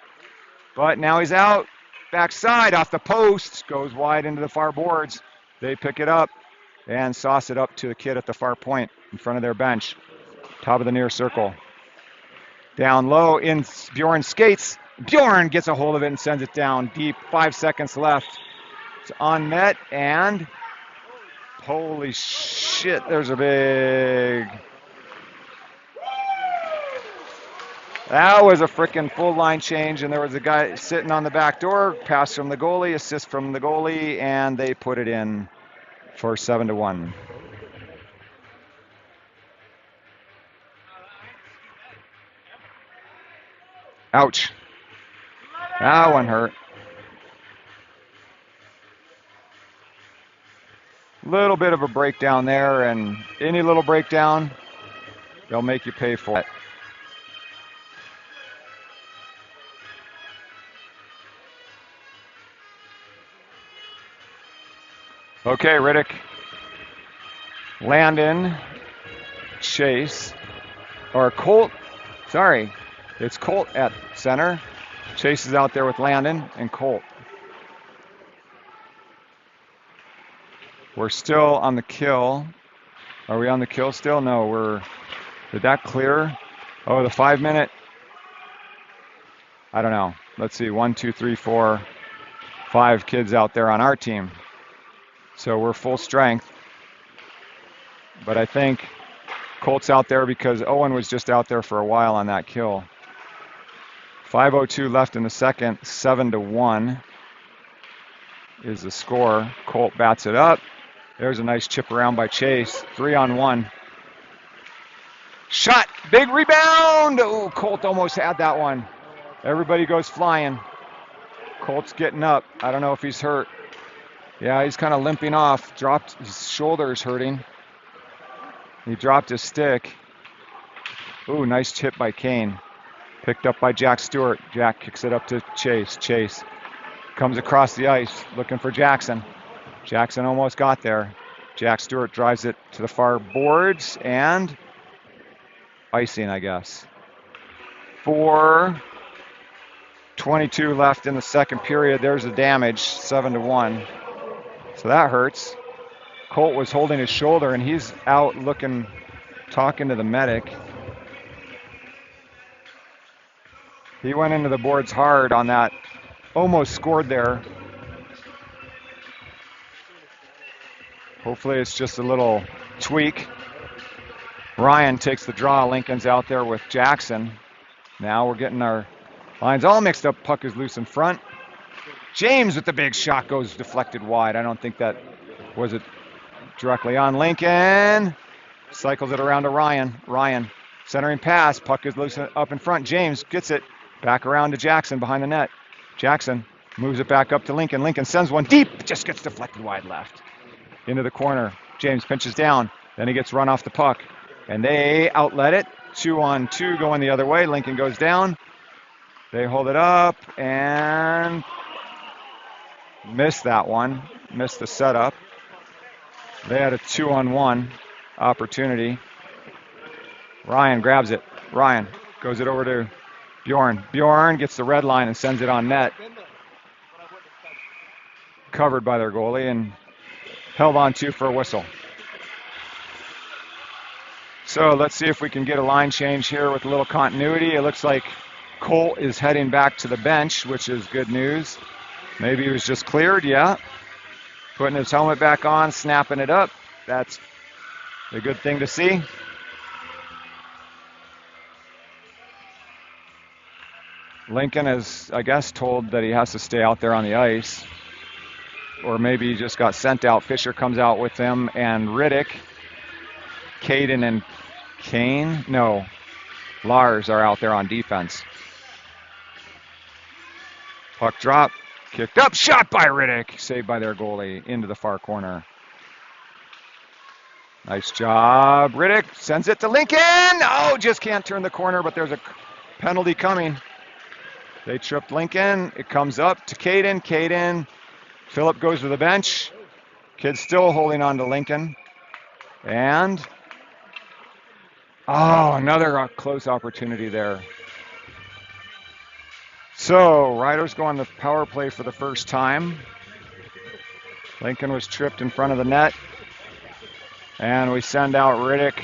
But now he's out. Backside off the post. Goes wide into the far boards. They pick it up and sauce it up to the kid at the far point in front of their bench. Top of the near circle. Down low in Bjorn skates. Bjorn gets a hold of it and sends it down deep. 5 seconds left. It's on net and holy shit, there's a big... That was a freaking full line change, and there was a guy sitting on the back door, pass from the goalie, assist from the goalie, and they put it in for 7-1. Ouch. That one hurt. Little bit of a breakdown there, and any little breakdown, they'll make you pay for it. Okay, Riddick, Landon, Chase, or Colt, sorry, it's Colt at center. Chase is out there with Landon and Colt. We're still on the kill. Are we on the kill still? No, did that clear? Oh, the 5 minute. I don't know. Let's see, 1, 2, 3, 4, 5 kids out there on our team. So we're full strength. But I think Colt's out there because Owen was just out there for a while on that kill. 5:02 left in the second, 7-1 is the score. Colt bats it up. There's a nice chip around by Chase. 3-on-1. Shot. Big rebound. Oh, Colt almost had that one. Everybody goes flying. Colt's getting up. I don't know if he's hurt. Yeah, he's kind of limping off. Dropped, his shoulder's hurting. He dropped his stick. Ooh, nice chip by Kane. Picked up by Jack Stewart. Jack kicks it up to Chase. Chase comes across the ice looking for Jackson. Jackson almost got there. Jack Stewart drives it to the far boards and icing, I guess. 4:22 left in the second period. There's the damage, 7-1. So that hurts. Colt was holding his shoulder and he's out looking, talking to the medic. He went into the boards hard on that. Almost scored there. Hopefully it's just a little tweak. Ryan takes the draw. Lincoln's out there with Jackson. Now we're getting our lines all mixed up. Puck is loose in front. James with the big shot goes deflected wide. I don't think that was it directly on Lincoln. Cycles it around to Ryan. Ryan centering pass. Puck is loose up in front. James gets it back around to Jackson behind the net. Jackson moves it back up to Lincoln. Lincoln sends one deep. Just gets deflected wide left. Into the corner. James pinches down. Then he gets run off the puck. And they outlet it. 2-on-2 going the other way. Lincoln goes down. They hold it up and missed that one. Missed the setup. They had a 2-on-1 opportunity. Ryan grabs it. Ryan goes it over to Bjorn. Bjorn gets the red line and sends it on net. Covered by their goalie and held on to for a whistle. So let's see if we can get a line change here with a little continuity. It looks like Colt is heading back to the bench, which is good news. Maybe he was just cleared, yeah. Putting his helmet back on, snapping it up. That's a good thing to see. Lincoln is, I guess, told that he has to stay out there on the ice. or maybe he just got sent out. Fisher comes out with him, and Riddick, Caden, and Kane, no, Lars are out there on defense. Puck drop, kicked up, shot by Riddick, saved by their goalie into the far corner. Nice job, Riddick sends it to Lincoln. Oh, just can't turn the corner, but there's a penalty coming. They tripped Lincoln. It comes up to Caden. Caden, Phillip goes to the bench. Kid's still holding on to Lincoln. And, oh, another close opportunity there. So, Riders go on the power play for the first time. Lincoln was tripped in front of the net. And we send out Riddick,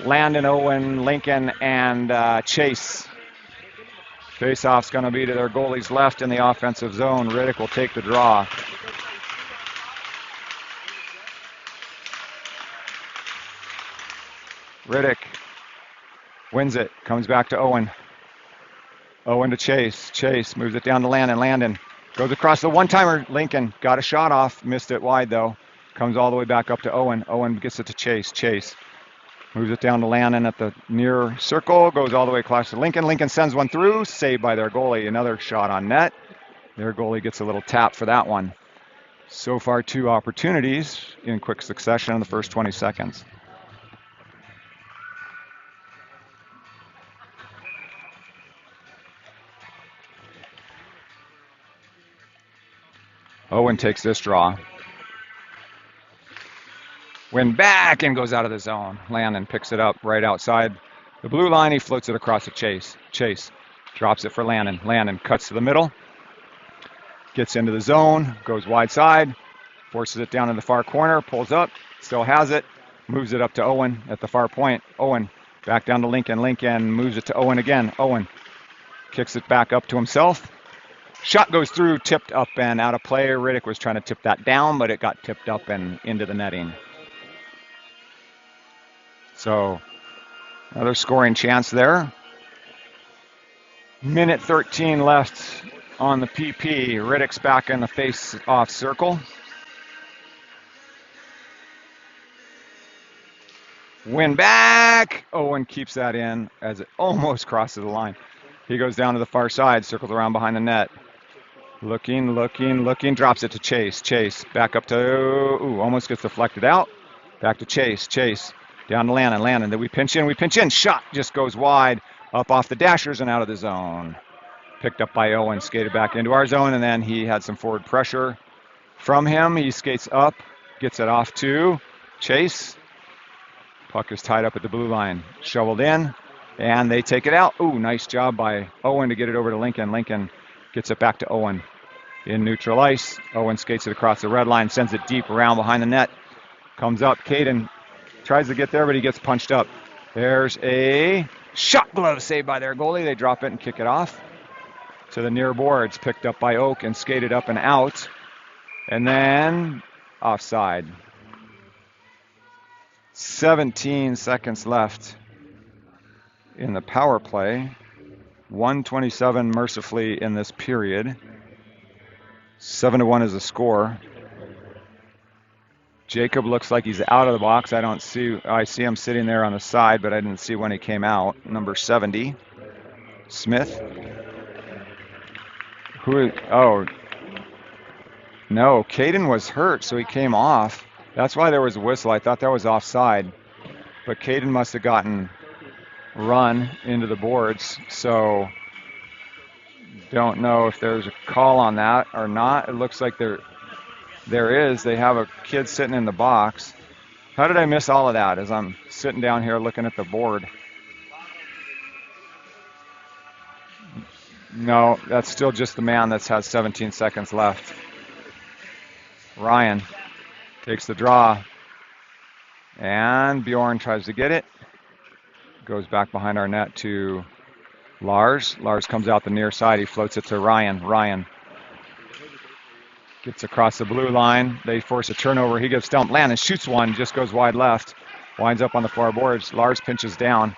Landon, Owen, Lincoln, and Chase. Face-off's going to be to their goalie's left in the offensive zone. Riddick will take the draw. Riddick wins it, comes back to Owen. Owen to Chase. Chase moves it down to Landon. Landon goes across the one-timer. Lincoln got a shot off, missed it wide though. Comes all the way back up to Owen. Owen gets it to Chase. Chase moves it down to Landon at the near circle. Goes all the way across to Lincoln. Lincoln sends one through. Saved by their goalie. Another shot on net. Their goalie gets a little tap for that one. So far, 2 opportunities in quick succession in the first 20 seconds. Owen takes this draw. Win back and goes out of the zone. Landon picks it up right outside the blue line. He floats it across to Chase. Chase drops it for Landon. Landon cuts to the middle. Gets into the zone. Goes wide side. Forces it down in the far corner. Pulls up. Still has it. Moves it up to Owen at the far point. Owen back down to Lincoln. Lincoln moves it to Owen again. Owen kicks it back up to himself. Shot goes through, tipped up and out of play. Riddick was trying to tip that down, but it got tipped up and into the netting. So, another scoring chance there. Minute 13 left on the PP. Riddick's back in the face-off circle. Win back. Owen keeps that in as it almost crosses the line. He goes down to the far side, circles around behind the net. Looking, drops it to Chase. Chase back up to, almost gets deflected out. Back to Chase. Chase down to Landon. Landon, then we pinch in. Shot just goes wide, up off the dashers and out of the zone. Picked up by Owen, skated back into our zone, and then he had some forward pressure from him. He skates up, gets it off to Chase. Puck is tied up at the blue line. Shoveled in, and they take it out. Nice job by Owen to get it over to Lincoln. Lincoln gets it back to Owen in neutral ice. Owen skates it across the red line, sends it deep around behind the net. Comes up. Caden tries to get there, but he gets punched up. There's a shot glove saved by their goalie. They drop it and kick it off to the near boards. Picked up by Oak and skated up and out. And then offside. 17 seconds left in the power play. 1:27 mercifully in this period. 7-1 is the score. Jacob looks like he's out of the box. I see him sitting there on the side, but I didn't see when he came out. Number 70, Smith. No, Caden was hurt, so he came off. That's why there was a whistle. I thought that was offside, but Caden must have gotten run into the boards, so don't know if there's a call on that or not. It looks like there is. They have a kid sitting in the box. How did I miss all of that as I'm sitting down here looking at the board? No, that's still just the man that has 17 seconds left. Ryan takes the draw, and Bjorn tries to get it. Goes back behind our net to Lars. Lars comes out the near side. He floats it to Ryan. Ryan gets across the blue line. They force a turnover. He gives stump. Landon shoots one, just goes wide left. Winds up on the far boards. Lars pinches down.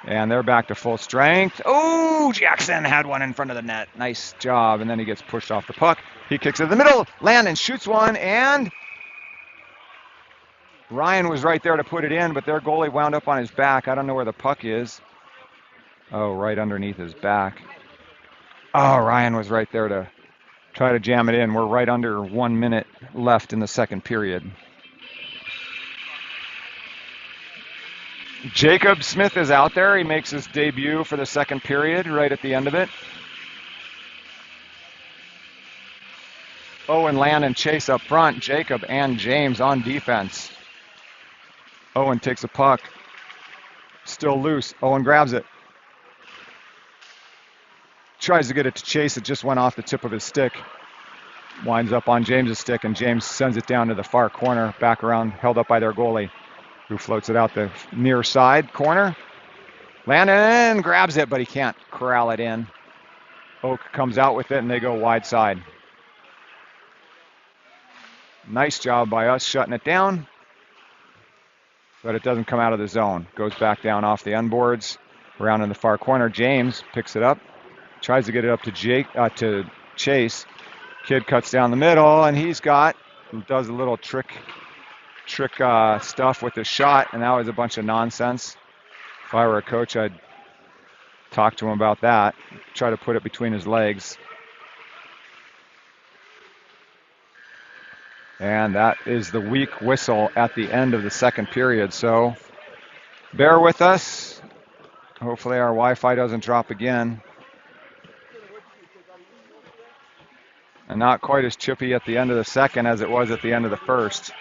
And they're back to full strength. Oh, Jackson had one in front of the net. Nice job. And then he gets pushed off the puck. He kicks it in the middle. Landon shoots one, and Ryan was right there to put it in, but their goalie wound up on his back. I don't know where the puck is. Oh, right underneath his back. Oh, Ryan was right there to try to jam it in. We're right under 1 minute left in the second period. Jacob Smith is out there. He makes his debut for the second period right at the end of it. Owen, Landon, Chase up front. Jacob and James on defense. Owen takes a puck. Still loose. Owen grabs it. Tries to get it to Chase. It just went off the tip of his stick. Winds up on James's stick, and James sends it down to the far corner, back around, held up by their goalie, who floats it out the near side corner. Landon grabs it, but he can't corral it in. Oak comes out with it, and they go wide side. Nice job by us shutting it down, but it doesn't come out of the zone. Goes back down off the unboards, around in the far corner. James picks it up, tries to get it up to Chase. Kid cuts down the middle, and does a little trick stuff with his shot, and that was a bunch of nonsense. If I were a coach, I'd talk to him about that. Try to put it between his legs. And that is the weak whistle at the end of the second period. So bear with us. Hopefully our Wi-Fi doesn't drop again. And not quite as chippy at the end of the second as it was at the end of the first.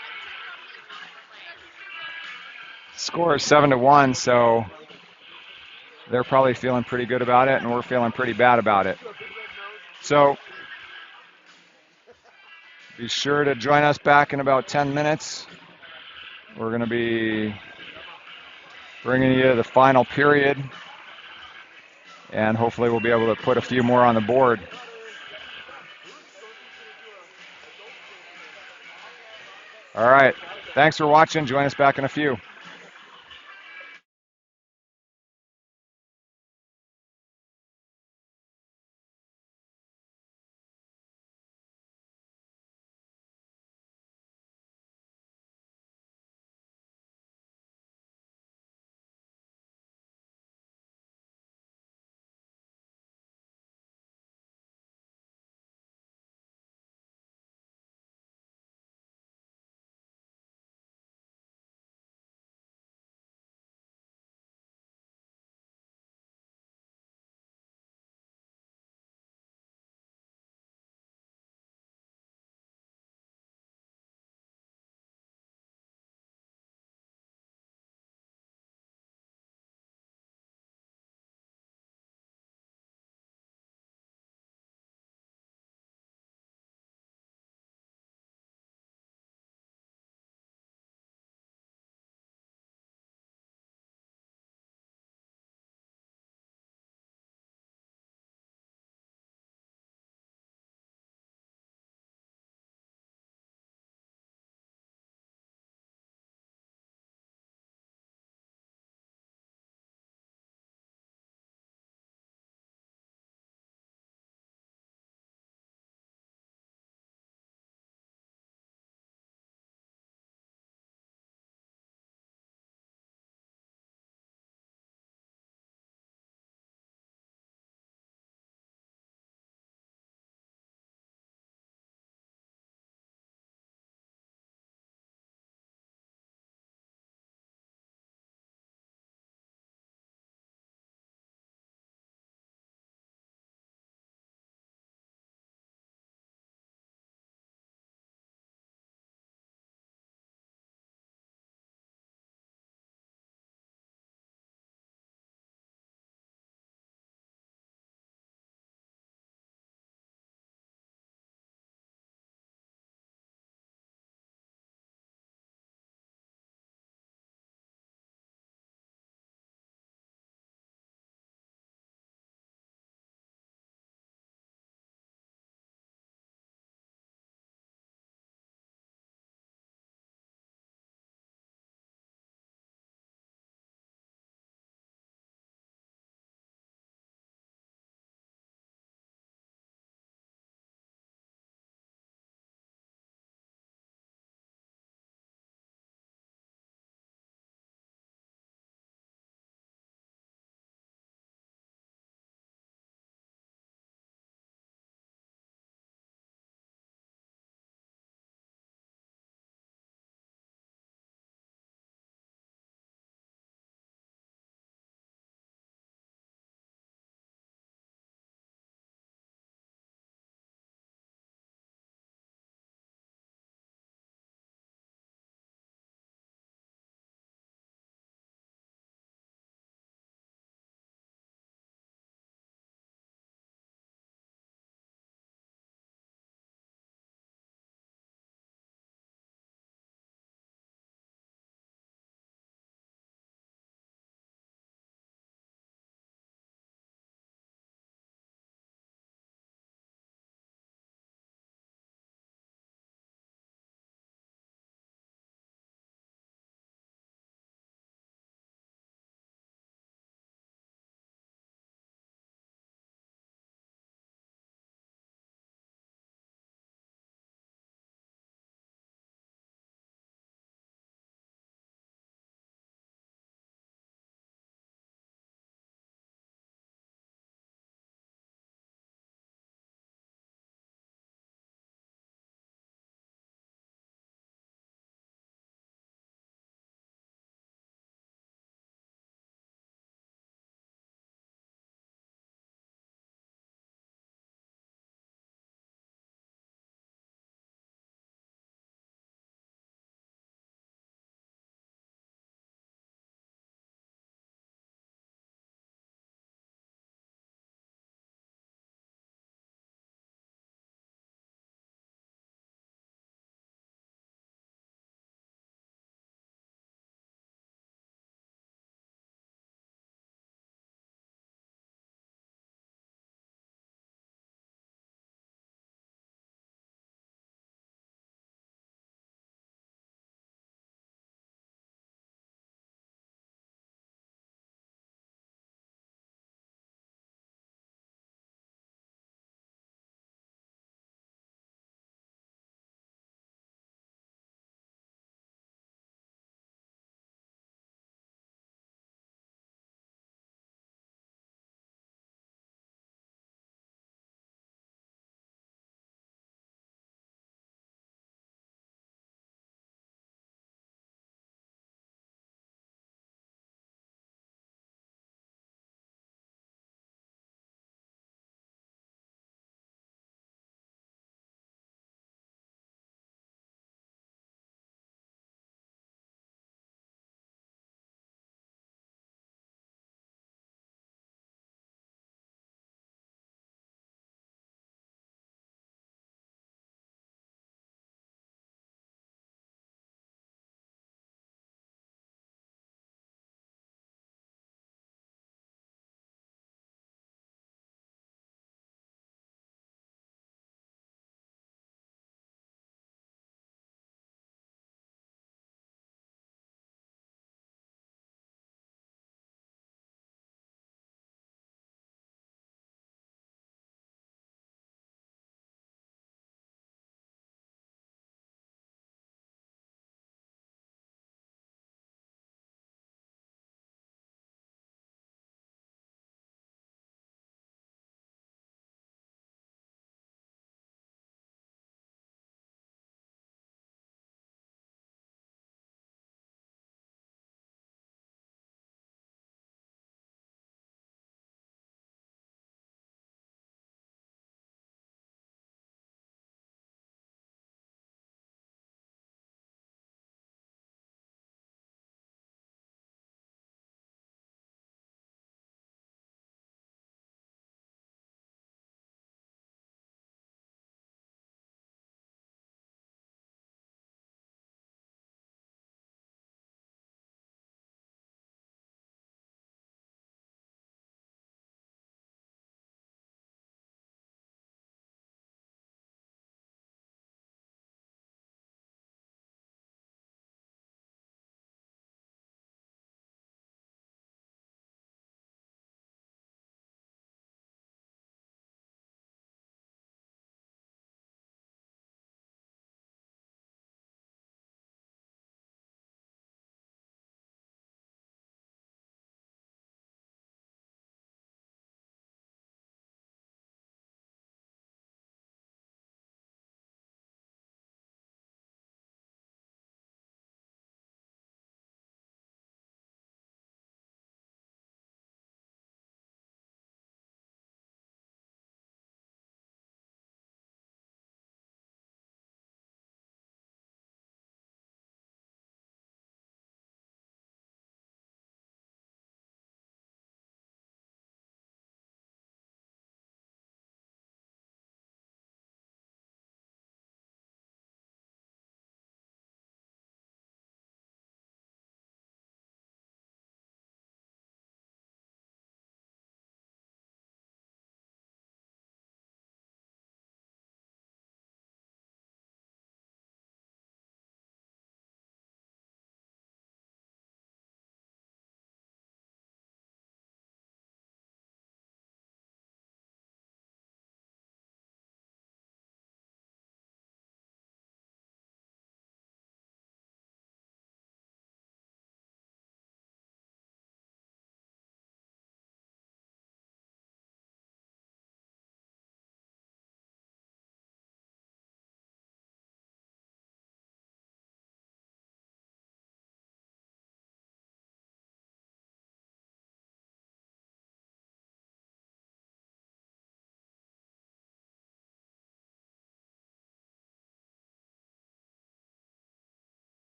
Score is 7-1, so they're probably feeling pretty good about it, and we're feeling pretty bad about it. So be sure to join us back in about 10 minutes. We're going to be bringing you the final period, and hopefully we'll be able to put a few more on the board. All right. Thanks for watching. Join us back in a few.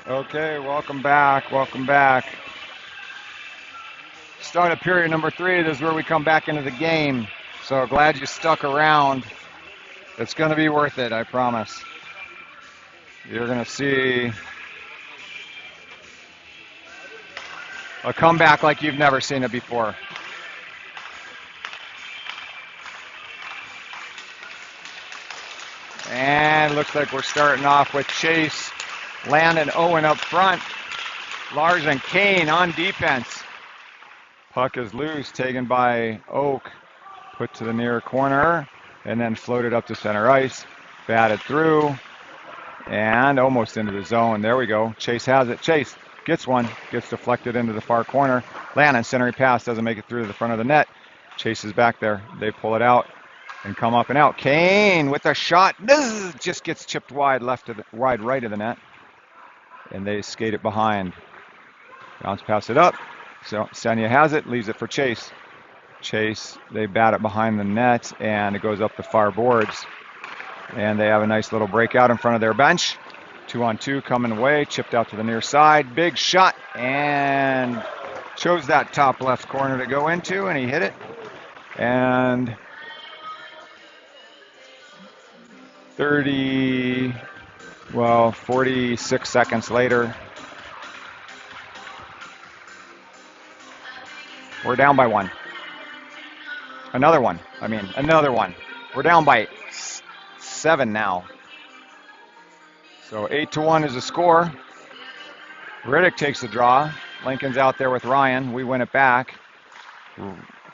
Okay, welcome back. Welcome back. Start of period number 3. This is where we come back into the game. So glad you stuck around. It's going to be worth it, I promise. You're going to see a comeback like you've never seen it before. And looks like we're starting off with Chase, Landon, Owen up front. Lars and Kane on defense. Puck is loose, taken by Oak, put to the near corner, and then floated up to center ice. Batted through, and almost into the zone. There we go. Chase has it. Chase gets one, gets deflected into the far corner. Landon, centering pass, doesn't make it through to the front of the net. Chase is back there. They pull it out and come up and out. Kane with a shot. This just gets chipped wide left to the wide right of the net. And they skate it behind. Bounce pass it up. So Senya has it, leaves it for Chase. Chase, they bat it behind the net, and it goes up the far boards. And they have a nice little breakout in front of their bench. 2-on-2 coming away, chipped out to the near side. Big shot, and chose that top left corner to go into, and he hit it. And 46 seconds later, we're down by one. Another one. We're down by 7 now. So 8-1 is the score. Riddick takes the draw. Lincoln's out there with Ryan. We win it back.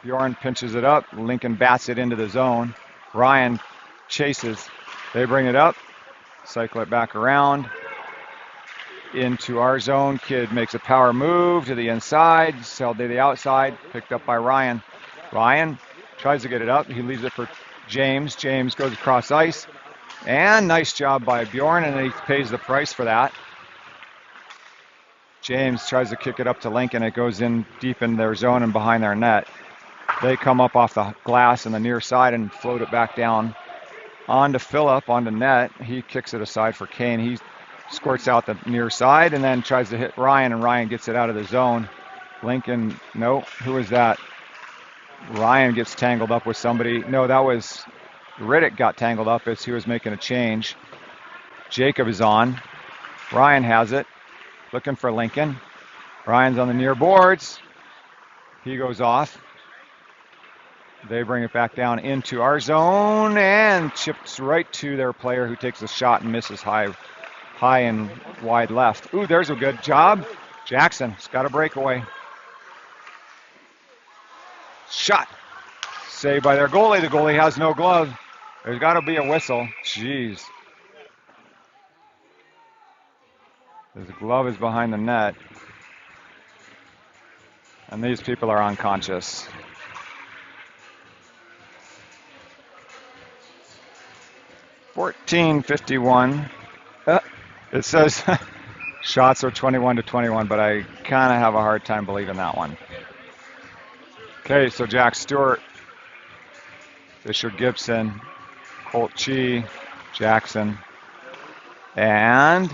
Bjorn pinches it up. Lincoln bats it into the zone. Ryan chases. They bring it up. Cycle it back around. Into our zone. Kid makes a power move to the inside. Held to the outside. Picked up by Ryan. Ryan tries to get it up. He leaves it for James. James goes across ice. And nice job by Bjorn, and he pays the price for that. James tries to kick it up to Lincoln. It goes in deep in their zone and behind their net. They come up off the glass on the near side and float it back down onto Phillip, onto net. He kicks it aside for Kane. He squirts out the near side and then tries to hit Ryan, and Ryan gets it out of the zone. Lincoln, no, who is that? Ryan gets tangled up with somebody. No, that was Riddick got tangled up as he was making a change. Jacob is on. Ryan has it. Looking for Lincoln. Ryan's on the near boards. He goes off. They bring it back down into our zone and chips right to their player, who takes a shot and misses high and wide left. Ooh, there's a good job. Jackson's got a breakaway. Shot. Saved by their goalie. The goalie has no glove. There's got to be a whistle. Jeez. His glove is behind the net. And these people are unconscious. .1451. It says shots are 21-21, but I kind of have a hard time believing that one. Okay, so Jack Stewart, Fisher Gibson, Colt Chi, Jackson, and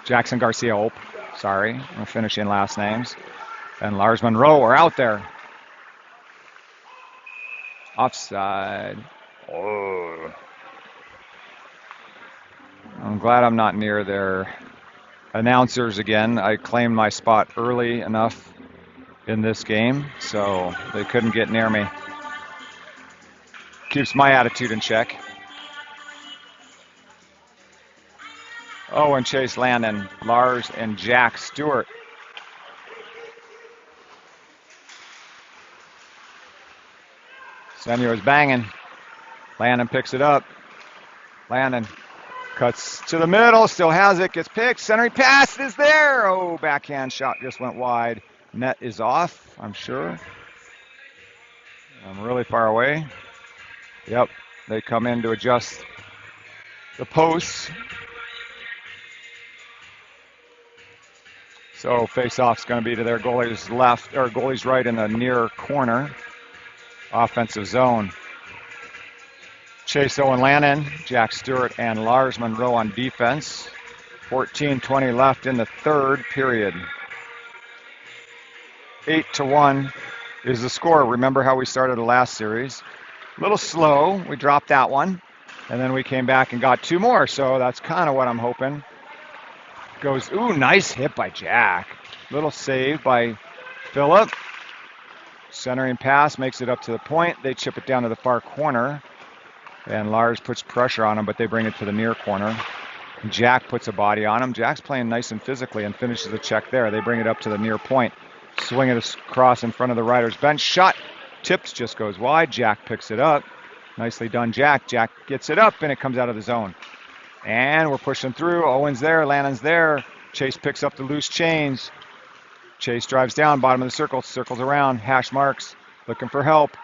Jackson Garcia Hope. Sorry, I'm finishing last names. And Lars Monroe are out there. Offside. Oh. I'm glad I'm not near their announcers again. I claimed my spot early enough in this game, so they couldn't get near me. Keeps my attitude in check. Owen, Chase, Landon, Lars, and Jack Stewart. Senor is banging. Landon picks it up. Landon cuts to the middle, still has it, gets picked. Centering pass is there. Oh, backhand shot just went wide. Net is off, I'm sure. I'm really far away. Yep, they come in to adjust the posts. So face-off's going to be to their goalie's left, or goalie's right in the near corner. Offensive zone. Chase, Owen, Lannon, Jack Stewart, and Lars Monroe on defense. 14:20 left in the third period. 8-1 is the score. Remember how we started the last series? A little slow. We dropped that one. And then we came back and got 2 more. So that's kind of what I'm hoping. Goes, ooh, nice hit by Jack. Little save by Phillip. Centering pass makes it up to the point. They chip it down to the far corner. And Lars puts pressure on him, but they bring it to the near corner. Jack puts a body on him. Jack's playing nice and physically and finishes the check there. They bring it up to the near point. Swing it across in front of the Riders' bench. Shot. Tips just goes wide. Jack picks it up. Nicely done, Jack. Jack gets it up, and it comes out of the zone. And we're pushing through. Owen's there. Lannon's there. Chase picks up the loose chains. Chase drives down, bottom of the circle, circles around, hash marks, looking for help.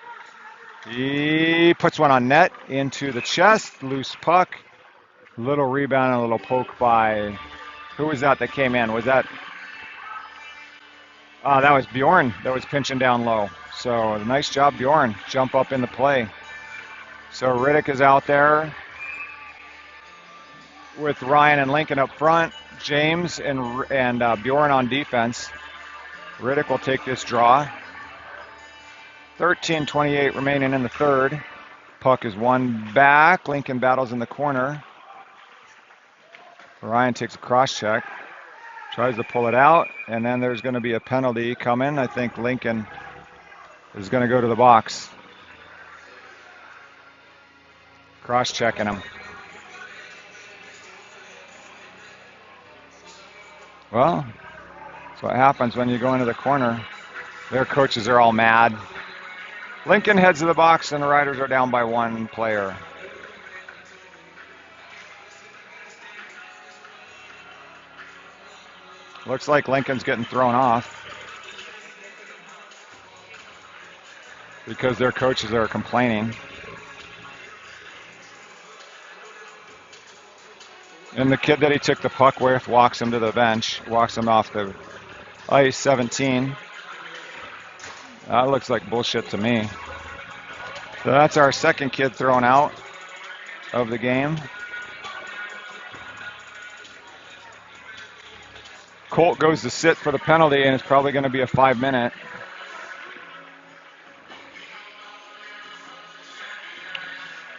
He puts one on net, into the chest, loose puck. Little rebound and a little poke by, who was that came in? Was that, that was Bjorn that was pinching down low. So nice job, Bjorn. Jump up in the play. So Riddick is out there with Ryan and Lincoln up front. James and Bjorn on defense. Riddick will take this draw. 13:28 remaining in the third. Puck is won back. Lincoln battles in the corner. Ryan takes a cross check. Tries to pull it out. And then there's going to be a penalty coming. I think Lincoln is going to go to the box. Cross checking him. Well, that's what happens when you go into the corner. Their coaches are all mad. Lincoln heads to the box, and the Riders are down by 1 player. Looks like Lincoln's getting thrown off because their coaches are complaining. And the kid that he took the puck with walks him to the bench, walks him off the ice, 17. That looks like bullshit to me. So that's our second kid thrown out of the game. Colt goes to sit for the penalty, and it's probably going to be a 5-minute.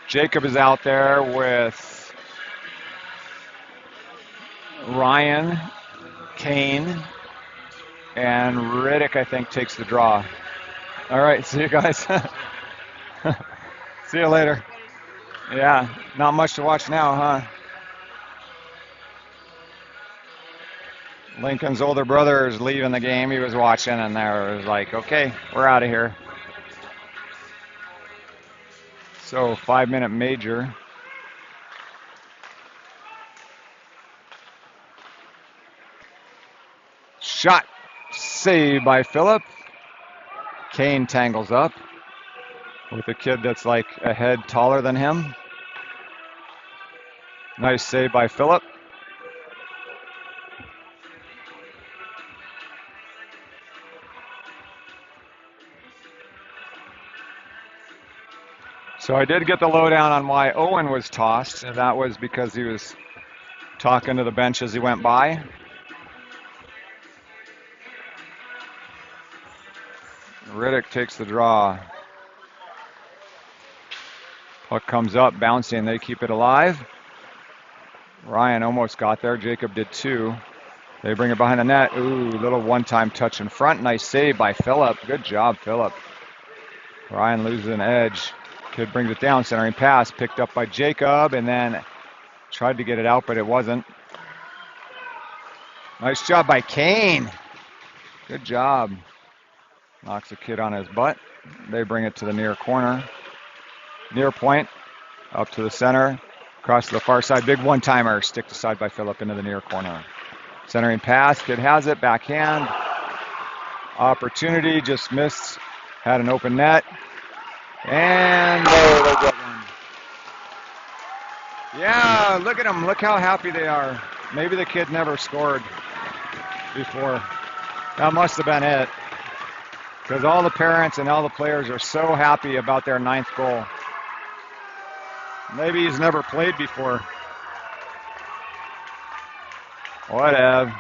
Jacob is out there with Ryan, Kane, and Riddick, I think, takes the draw. All right, see you guys. See you later. Yeah, not much to watch now, huh? Lincoln's older brother is leaving the game. He was watching, and there was like, okay, we're out of here. So 5-minute major. Shot. Saved by Phillip. Kane tangles up with a kid that's like a head taller than him. Nice save by Phillip. So I did get the lowdown on why Owen was tossed, and that was because he was talking to the bench as he went by. Riddick takes the draw. Puck comes up, bouncing. They keep it alive. Ryan almost got there. Jacob did too. They bring it behind the net. Ooh, little one-time touch in front. Nice save by Phillip. Good job, Phillip. Ryan loses an edge. Kid brings it down, centering pass, picked up by Jacob, and then tried to get it out, but it wasn't. Nice job by Kane. Good job. Knocks the kid on his butt. They bring it to the near corner. Near point, up to the center, across to the far side. Big one-timer, sticked aside by Phillip into the near corner. Centering pass, kid has it, backhand. Opportunity, just missed. Had an open net. And they get one. Yeah, look at them. Look how happy they are. Maybe the kid never scored before. That must have been it. Because all the parents and all the players are so happy about their 9th goal. Maybe he's never played before. Whatever.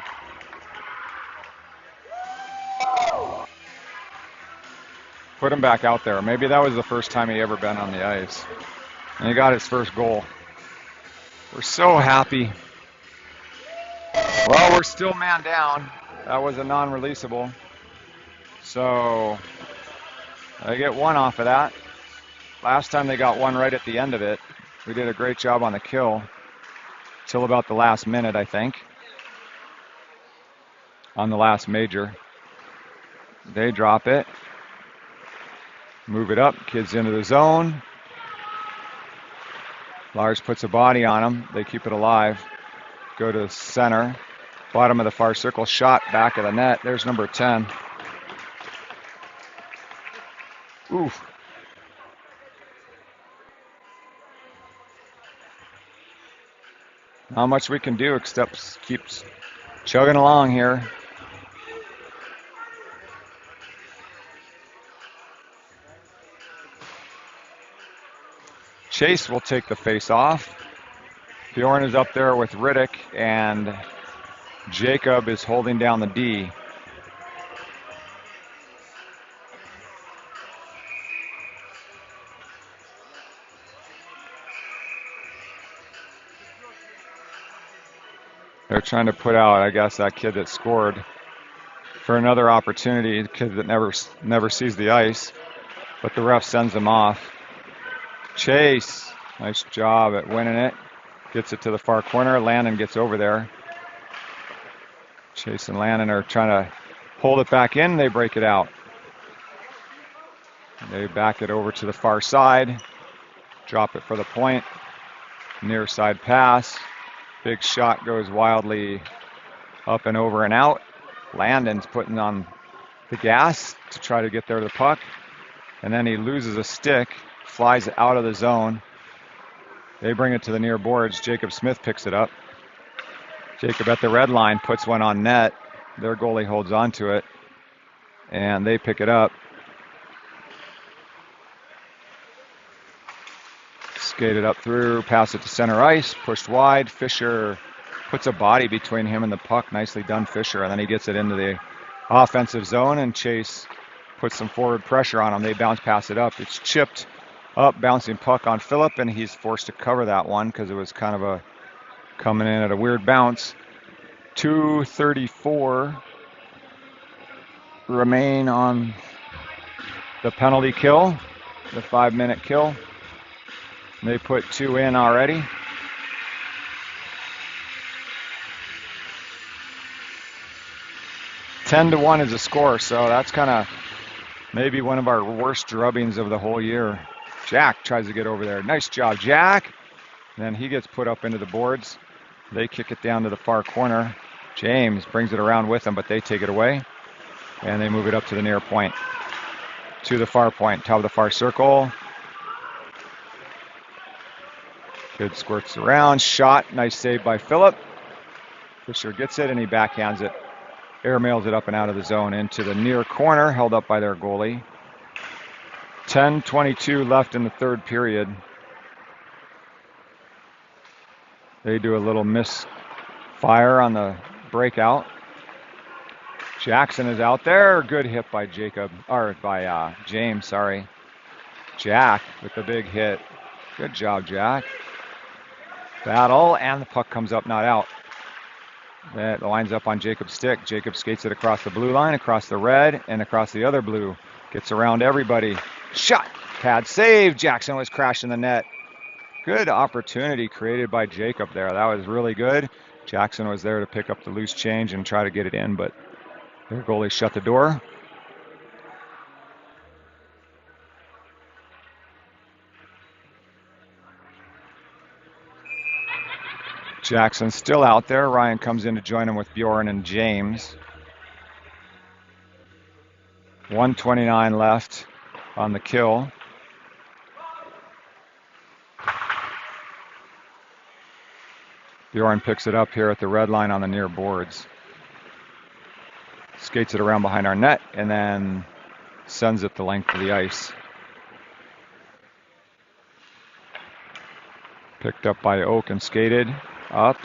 Put him back out there. Maybe that was the first time he ever been on the ice. And he got his first goal. We're so happy. Well, we're still man down. That was a non-releasable. So I get one off of that. Last time they got one right at the end of it. We did a great job on the kill. Till about the last minute, I think. On the last major. They drop it. Move it up, kids into the zone. Lars puts a body on him. They keep it alive. Go to center. Bottom of the far circle, shot back of the net. There's number 10. Oof. Not much we can do except keep chugging along here. Chase will take the face off. Bjorn is up there with Riddick, and Jacob is holding down the D. They're trying to put out, I guess, that kid that scored for another opportunity, the kid that never sees the ice, but the ref sends him off. Chase, nice job at winning it. Gets it to the far corner. Landon gets over there. Chase and Landon are trying to hold it back in. They break it out. They back it over to the far side. Drop it for the point. Near side pass. Big shot goes wildly up and over and out. Landon's putting on the gas to try to get there to the puck. And then he loses a stick. Flies out of the zone. They bring it to the near boards. Jacob Smith picks it up. Jacob at the red line puts one on net. Their goalie holds on to it. And they pick it up. Skate it up through, pass it to center ice, pushed wide. Fisher puts a body between him and the puck. Nicely done, Fisher. And then he gets it into the offensive zone, and Chase puts some forward pressure on him. They bounce pass it up. It's chipped up, bouncing puck on Phillip, and he's forced to cover that one because it was kind of a coming in at a weird bounce. 2:34 remain on the penalty kill, the 5-minute kill. They put 2 in already. (10-1) is a score, so that's kind of maybe one of our worst drubbings of the whole year. Jack tries to get over there. Nice job, Jack. Then he gets put up into the boards. They kick it down to the far corner. James brings it around with them, but they take it away. And they move it up to the near point. To the far point, top of the far circle. Kid squirts around. Shot. Nice save by Phillip. Fisher gets it, and he backhands it. Airmails it up and out of the zone into the near corner, held up by their goalie. 10:22 left in the third period. They do a little misfire on the breakout. Jackson is out there. Good hit by James, sorry. Jack with the big hit. Good job, Jack. Battle, and the puck comes up, not out. That lines up on Jacob's stick. Jacob skates it across the blue line, across the red, and across the other blue. Gets around everybody. Shot. Pad save. Jackson was crashing the net. Good opportunity created by Jacob there. That was really good. Jackson was there to pick up the loose change and try to get it in, but their goalie shut the door. Jackson's still out there. Ryan comes in to join him with Bjorn and James. 1:29 left on the kill. Bjorn picks it up here at the red line on the near boards. Skates it around behind our net and then sends it the length of the ice. Picked up by Oak and skated up.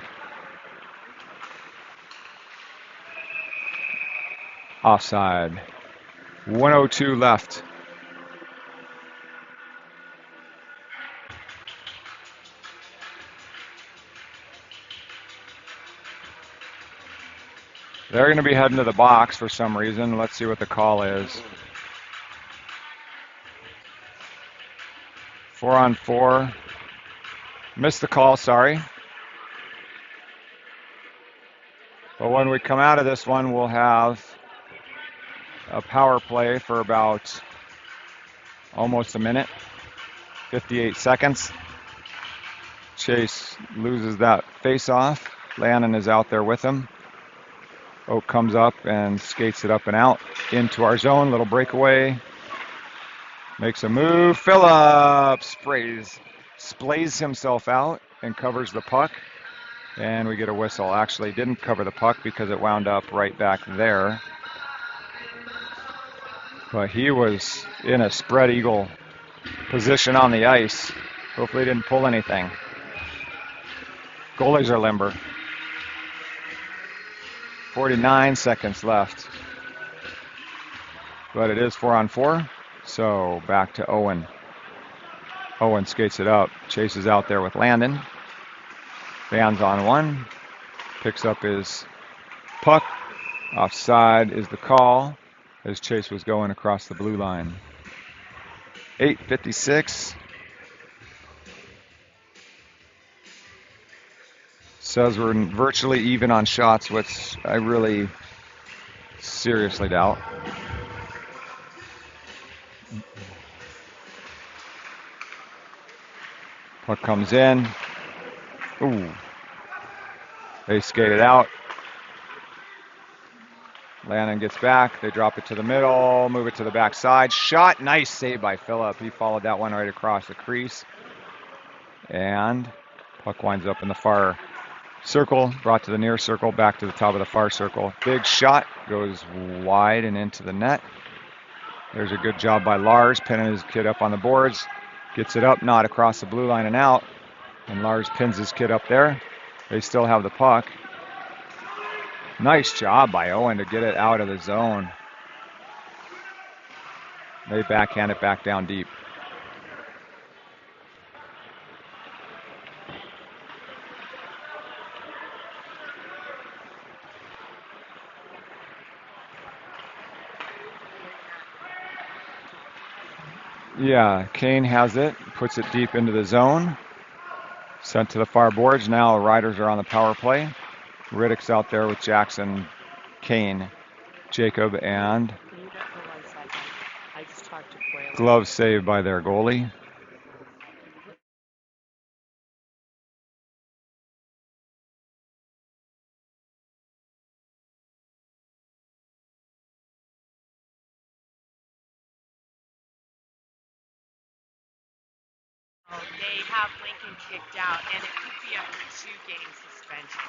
Offside. 1:02 left. They're going to be heading to the box for some reason. Let's see what the call is. 4-on-4. Missed the call, sorry. But when we come out of this one, we'll have a power play for about almost a minute, 58 seconds. Chase loses that face-off. Landon is out there with him. Oak comes up and skates it up and out into our zone. Little breakaway. Makes a move. Phillips splays himself out and covers the puck. And we get a whistle. Actually didn't cover the puck because it wound up right back there. But he was in a spread eagle position on the ice. Hopefully he didn't pull anything. Goalies are limber. 49 seconds left. But it is 4-on-4. So back to Owen. Owen skates it up. Chase is out there with Landon. Van's on one. Picks up his puck. Offside is the call as Chase was going across the blue line. 8:56. Says we're virtually even on shots, which I really seriously doubt. Puck comes in. Ooh. They skate it out. Landon gets back. They drop it to the middle, move it to the backside. Shot. Nice save by Phillip. He followed that one right across the crease. And puck winds up in the far circle, brought to the near circle, back to the top of the far circle. Big shot, goes wide and into the net. There's a good job by Lars, pinning his kid up on the boards. Gets it up, not across the blue line and out. And Lars pins his kid up there. They still have the puck. Nice job by Owen to get it out of the zone. They backhand it back down deep. Yeah, Kane has it, puts it deep into the zone. Sent to the far boards. Now the Riders are on the power play. Riddick's out there with Jackson, Kane, Jacob, and glove saved by their goalie. They have Lincoln kicked out, and it could be up to 2-game suspension.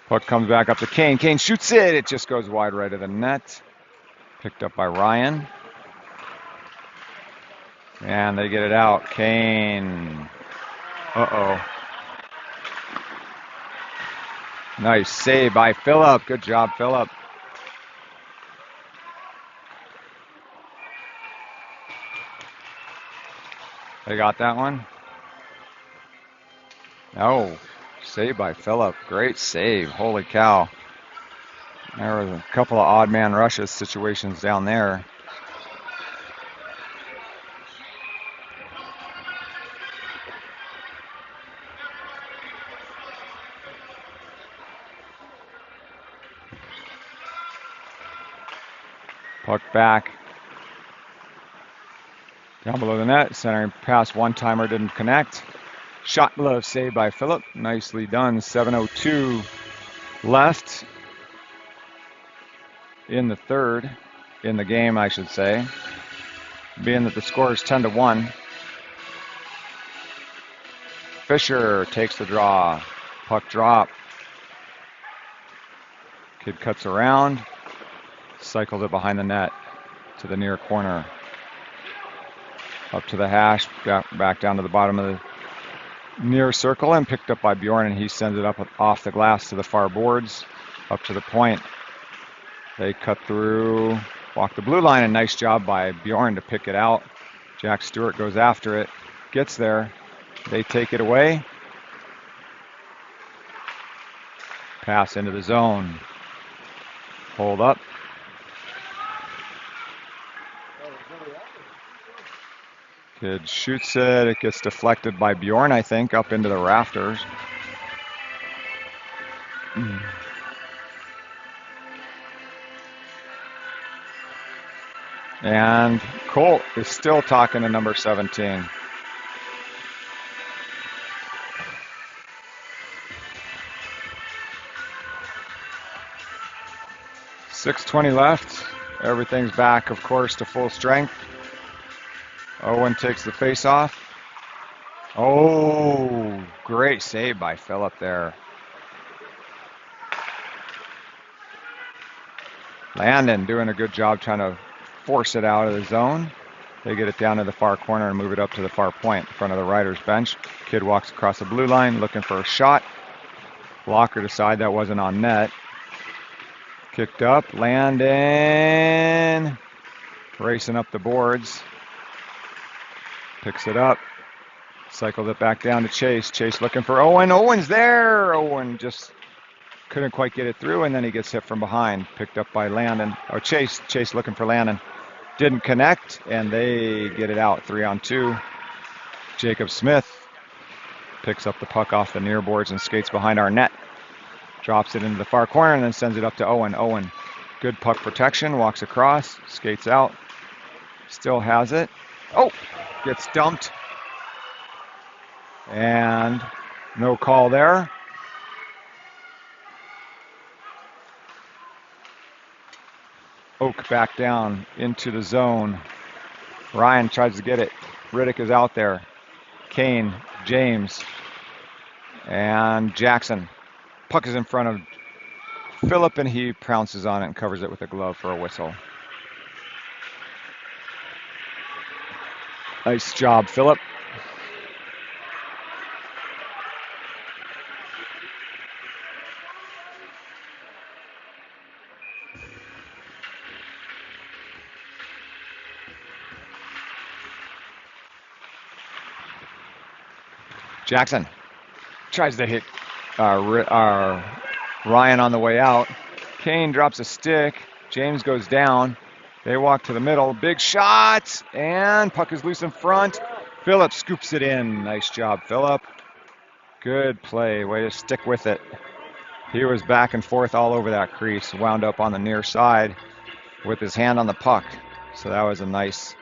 Puck comes back up to Kane. Kane shoots it. It just goes wide right of the net. Picked up by Ryan. And they get it out. Kane. Uh-oh. Nice save by Phillip. Good job, Phillip. They got that one? Oh, save by Phillip. Great save. Holy cow. There was a couple of odd man rushes situations down there. Puck back. Down below the net, centering pass one-timer didn't connect. Shot glove saved by Phillip. Nicely done. 7:02 left in the third, in the game, I should say. Being that the score is 10-1. Fisher takes the draw. Puck drop. Kid cuts around. Cycled it behind the net to the near corner. Up to the hash, back down to the bottom of the near circle and picked up by Bjorn, and he sends it up off the glass to the far boards, up to the point. They cut through, walk the blue line, and nice job by Bjorn to pick it out. Jack Stewart goes after it, gets there. They take it away. Pass into the zone. Hold up. Kid shoots it. It gets deflected by Bjorn, I think, up into the rafters. And Colt is still talking to number 17. .620 left. Everything's back, of course, to full strength. Owen takes the face off. Oh, great save by Phillip there. Landon doing a good job trying to force it out of the zone. They get it down to the far corner and move it up to the far point in front of the rider's bench. Kid walks across the blue line looking for a shot. Blocker decide that wasn't on net. Kicked up, Landon racing up the boards. Picks it up, cycled it back down to Chase. Chase looking for Owen. Owen's there. Owen just couldn't quite get it through, and then he gets hit from behind. Picked up by Landon. Oh, Chase looking for Landon. Didn't connect, and they get it out 3-on-2. Jacob Smith picks up the puck off the near boards and skates behind our net. Drops it into the far corner and then sends it up to Owen. Owen, good puck protection, walks across, skates out, still has it. Oh, gets dumped. And no call there. Oak back down into the zone. Ryan tries to get it. Riddick is out there. Kane, James, and Jackson. Puck is in front of Phillip, and he pounces on it and covers it with a glove for a whistle. Nice job, Phillip. Jackson tries to hit Ryan on the way out. Kane drops a stick. James goes down. They walk to the middle. Big shot, and puck is loose in front. Phillip scoops it in. Nice job, Phillip. Good play. Way to stick with it. He was back and forth all over that crease. Wound up on the near side with his hand on the puck. So that was a nice,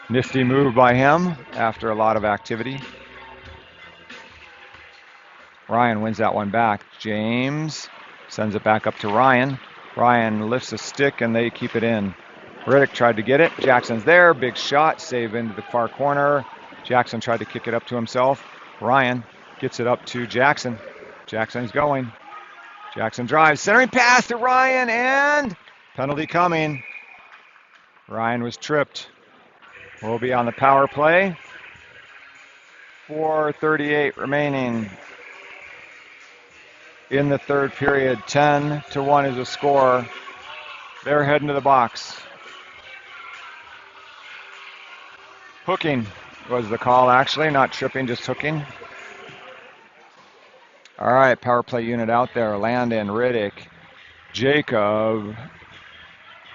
nifty move by him after a lot of activity. Ryan wins that one back. James sends it back up to Ryan. Ryan lifts a stick and they keep it in. Riddick tried to get it. Jackson's there. Big shot. Save into the far corner. Jackson tried to kick it up to himself. Ryan gets it up to Jackson. Jackson's going. Jackson drives. Centering pass to Ryan, and penalty coming. Ryan was tripped. We'll be on the power play. 4:38 remaining in the third period. 10-1 is the score. They're heading to the box. Hooking was the call, actually, not tripping, just hooking. All right, power play unit out there. Landon, Riddick, Jacob,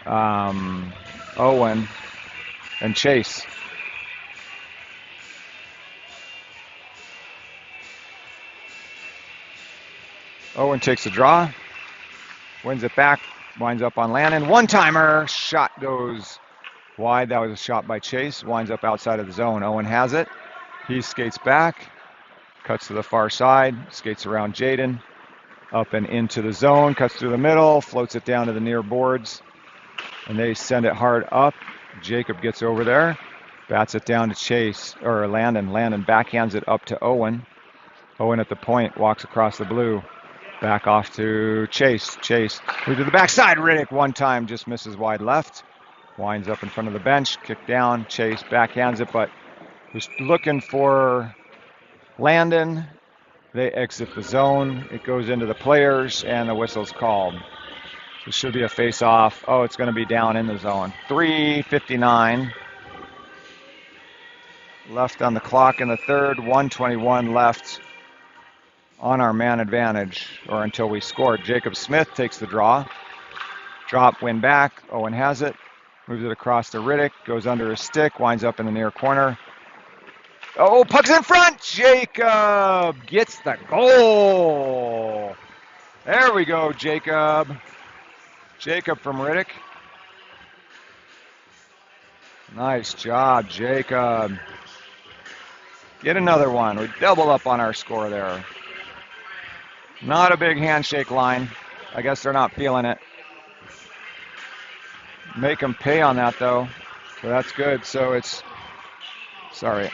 Owen, and Chase. Owen takes a draw, wins it back, winds up on Landon. One-timer, shot goes wide. That was a shot by Chase. Winds up outside of the zone. Owen has it. He skates back, cuts to the far side, skates around Jaden, up and into the zone, cuts through the middle, floats it down to the near boards, and they send it hard up. Jacob gets over there, bats it down to Chase, or Landon. Landon backhands it up to Owen. Owen at the point, walks across the blue. Back off to Chase. Chase move to the backside. Riddick one time just misses wide left. Winds up in front of the bench. Kick down. Chase backhands it, but was looking for Landon. They exit the zone. It goes into the players, and the whistle's called. It should be a face-off. Oh, it's going to be down in the zone. 3:59 left on the clock in the third. 1:21 left on our man advantage, or until we score. Jacob Smith takes the draw. Drop, win back. Owen has it. Moves it across to Riddick. Goes under his stick. Winds up in the near corner. Oh, puck's in front. Jacob gets the goal. There we go, Jacob. Jacob from Riddick. Nice job, Jacob. Get another one. We double up on our score there. Not a big handshake line. I guess they're not feeling it. Make them pay on that, though. So that's good. So it's, sorry.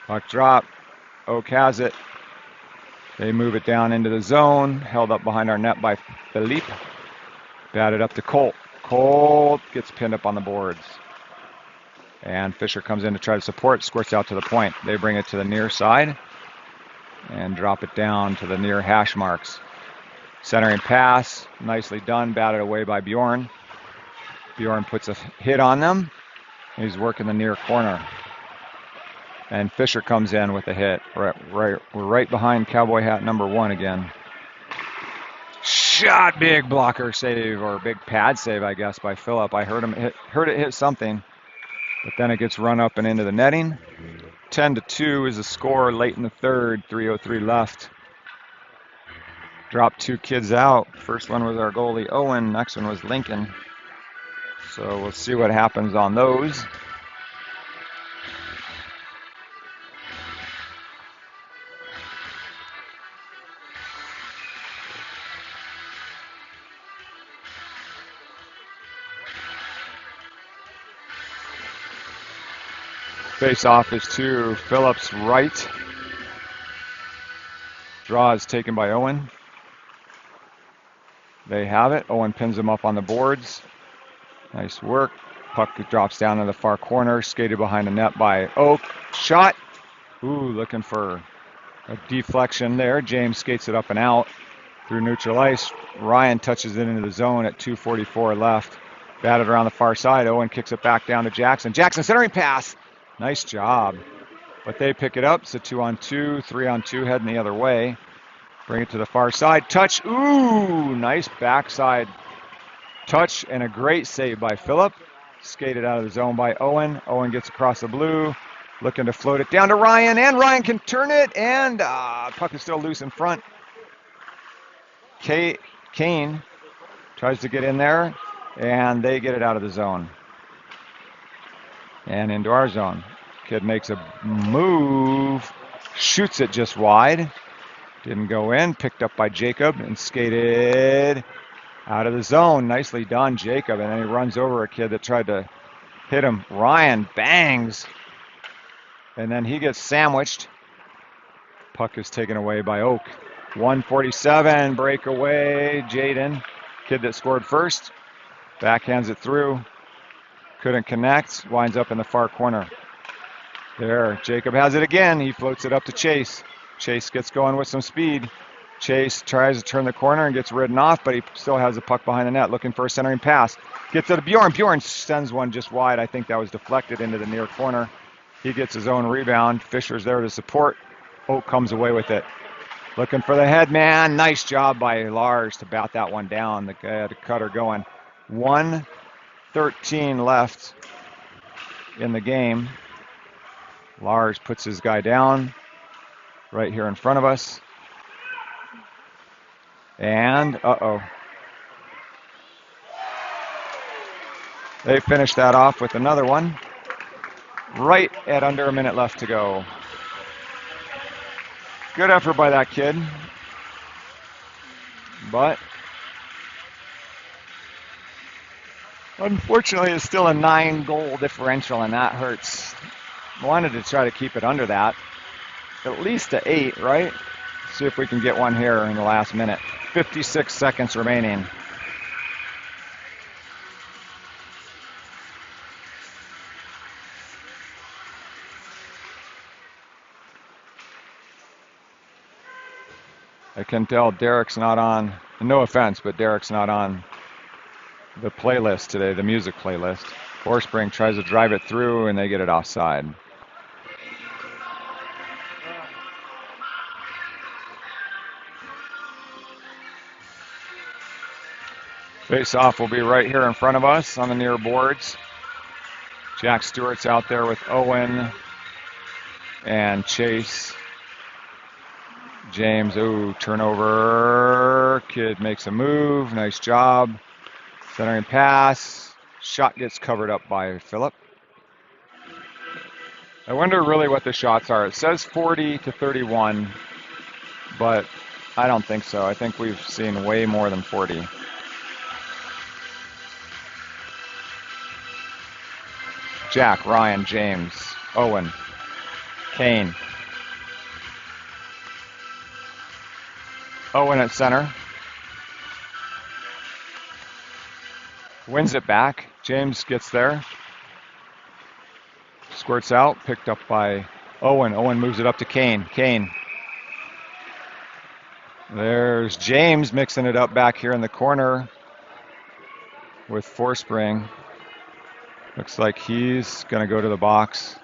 Puck drop. Oak has it. They move it down into the zone. Held up behind our net by Philippe. Batted up to Colt. Colt gets pinned up on the boards. And Fisher comes in to try to support. Squirts out to the point. They bring it to the near side. And drop it down to the near hash marks. Centering pass. Nicely done. Batted away by Bjorn. Bjorn puts a hit on them. He's working the near corner. And Fisher comes in with a hit. We're right behind Cowboy hat number 1 again. Shot, big blocker save, or big pad save, I guess, by Phillip. I heard it hit something, but then it gets run up and into the netting. 10-2 is the score late in the third. 3:03 left. Dropped 2 kids out. First one was our goalie Owen. Next one was Lincoln. So we'll see what happens on those. Face-off is to Phillips' right. Draw is taken by Owen. They have it. Owen pins him up on the boards. Nice work. Puck drops down in the far corner. Skated behind the net by Oak. Shot. Ooh, looking for a deflection there. James skates it up and out through neutral ice. Ryan touches it into the zone at 2:44 left. Batted around the far side. Owen kicks it back down to Jackson. Jackson centering pass. Nice job. But they pick it up. It's a 2-on-2, 3-on-2 heading the other way. Bring it to the far side. Touch. Ooh, nice backside touch and a great save by Phillip. Skated out of the zone by Owen. Owen gets across the blue. Looking to float it down to Ryan. And Ryan can turn it. And puck is still loose in front. Kane tries to get in there. And they get it out of the zone. And into our zone. Kid makes a move, shoots it just wide. Didn't go in, picked up by Jacob and skated out of the zone. Nicely done, Jacob. And then he runs over a kid that tried to hit him. Ryan bangs. And then he gets sandwiched. Puck is taken away by Oak. 1:47, breakaway. Jaden, kid that scored first, backhands it through. Couldn't connect, winds up in the far corner. There, Jacob has it again. He floats it up to Chase. Chase gets going with some speed. Chase tries to turn the corner and gets ridden off, but he still has the puck behind the net, looking for a centering pass. Gets it to Bjorn. Bjorn sends one just wide. I think that was deflected into the near corner. He gets his own rebound. Fisher's there to support. Oak comes away with it. Looking for the head man. Nice job by Lars to bat that one down. The guy had a cutter going. 1:13 left in the game. Lars puts his guy down right here in front of us. And, they finish that off with another one right at under a minute left to go. Good effort by that kid. But unfortunately, it's still a 9-goal differential, and that hurts. I wanted to try to keep it under that. At least to 8, right? See if we can get one here in the last minute. 56 seconds remaining. I can tell Derek's not on, no offense, but Derek's not on the playlist today, the music playlist. Forspring tries to drive it through and they get it offside. Face-off will be right here in front of us on the near boards. Jack Stewart's out there with Owen and Chase. James, ooh, turnover. Kid makes a move. Nice job. Centering pass. Shot gets covered up by Phillip. I wonder really what the shots are. It says 40 to 31, but I don't think so. I think we've seen way more than 40. Jack, Ryan, James, Owen, Kane. Owen at center. Wins it back. James gets there. Squirts out, picked up by Owen. Owen moves it up to Kane. Kane. There's James mixing it up back here in the corner with Forspring. Looks like he's going to go to the box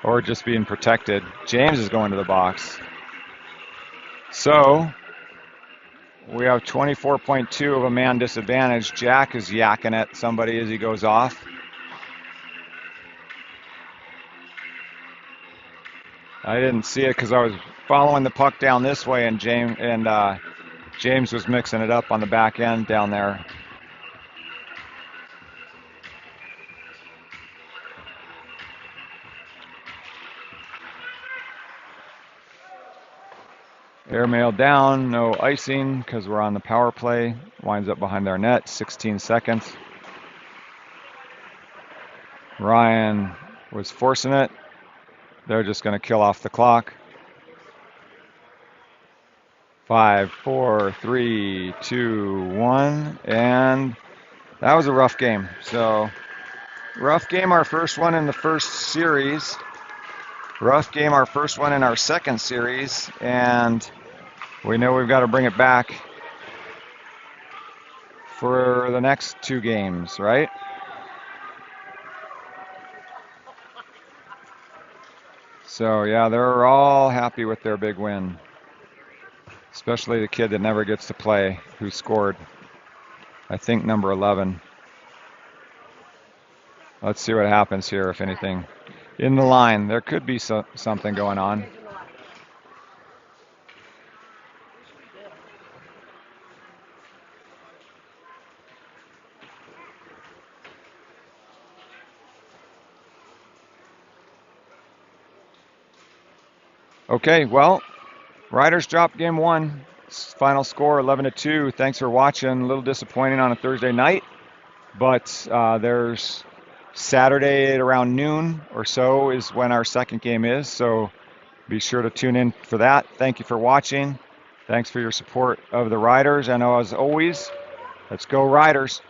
or just being protected. James is going to the box. So we have 24.2 of a man disadvantage. Jack is yakking at somebody as he goes off. I didn't see it because I was following the puck down this way, and James was mixing it up on the back end down there. Airmail down, no icing because we're on the power play. Winds up behind their net, 16 seconds. Ryan was forcing it. They're just going to kill off the clock. 5, 4, 3, 2, 1. And that was a rough game. So, rough game, our first one in the first series. Rough game, our first one in our second series. And we know we've got to bring it back for the next two games, right? So, yeah, they're all happy with their big win. Especially the kid that never gets to play, who scored, I think, number 11. Let's see what happens here, if anything. In the line, there could be something going on. Okay, well, Riders dropped game one. Final score 11-2. Thanks for watching. A little disappointing on a Thursday night, but there's Saturday at around noon or so is when our second game is, so be sure to tune in for that. Thank you for watching. Thanks for your support of the Riders, and as always, let's go Riders.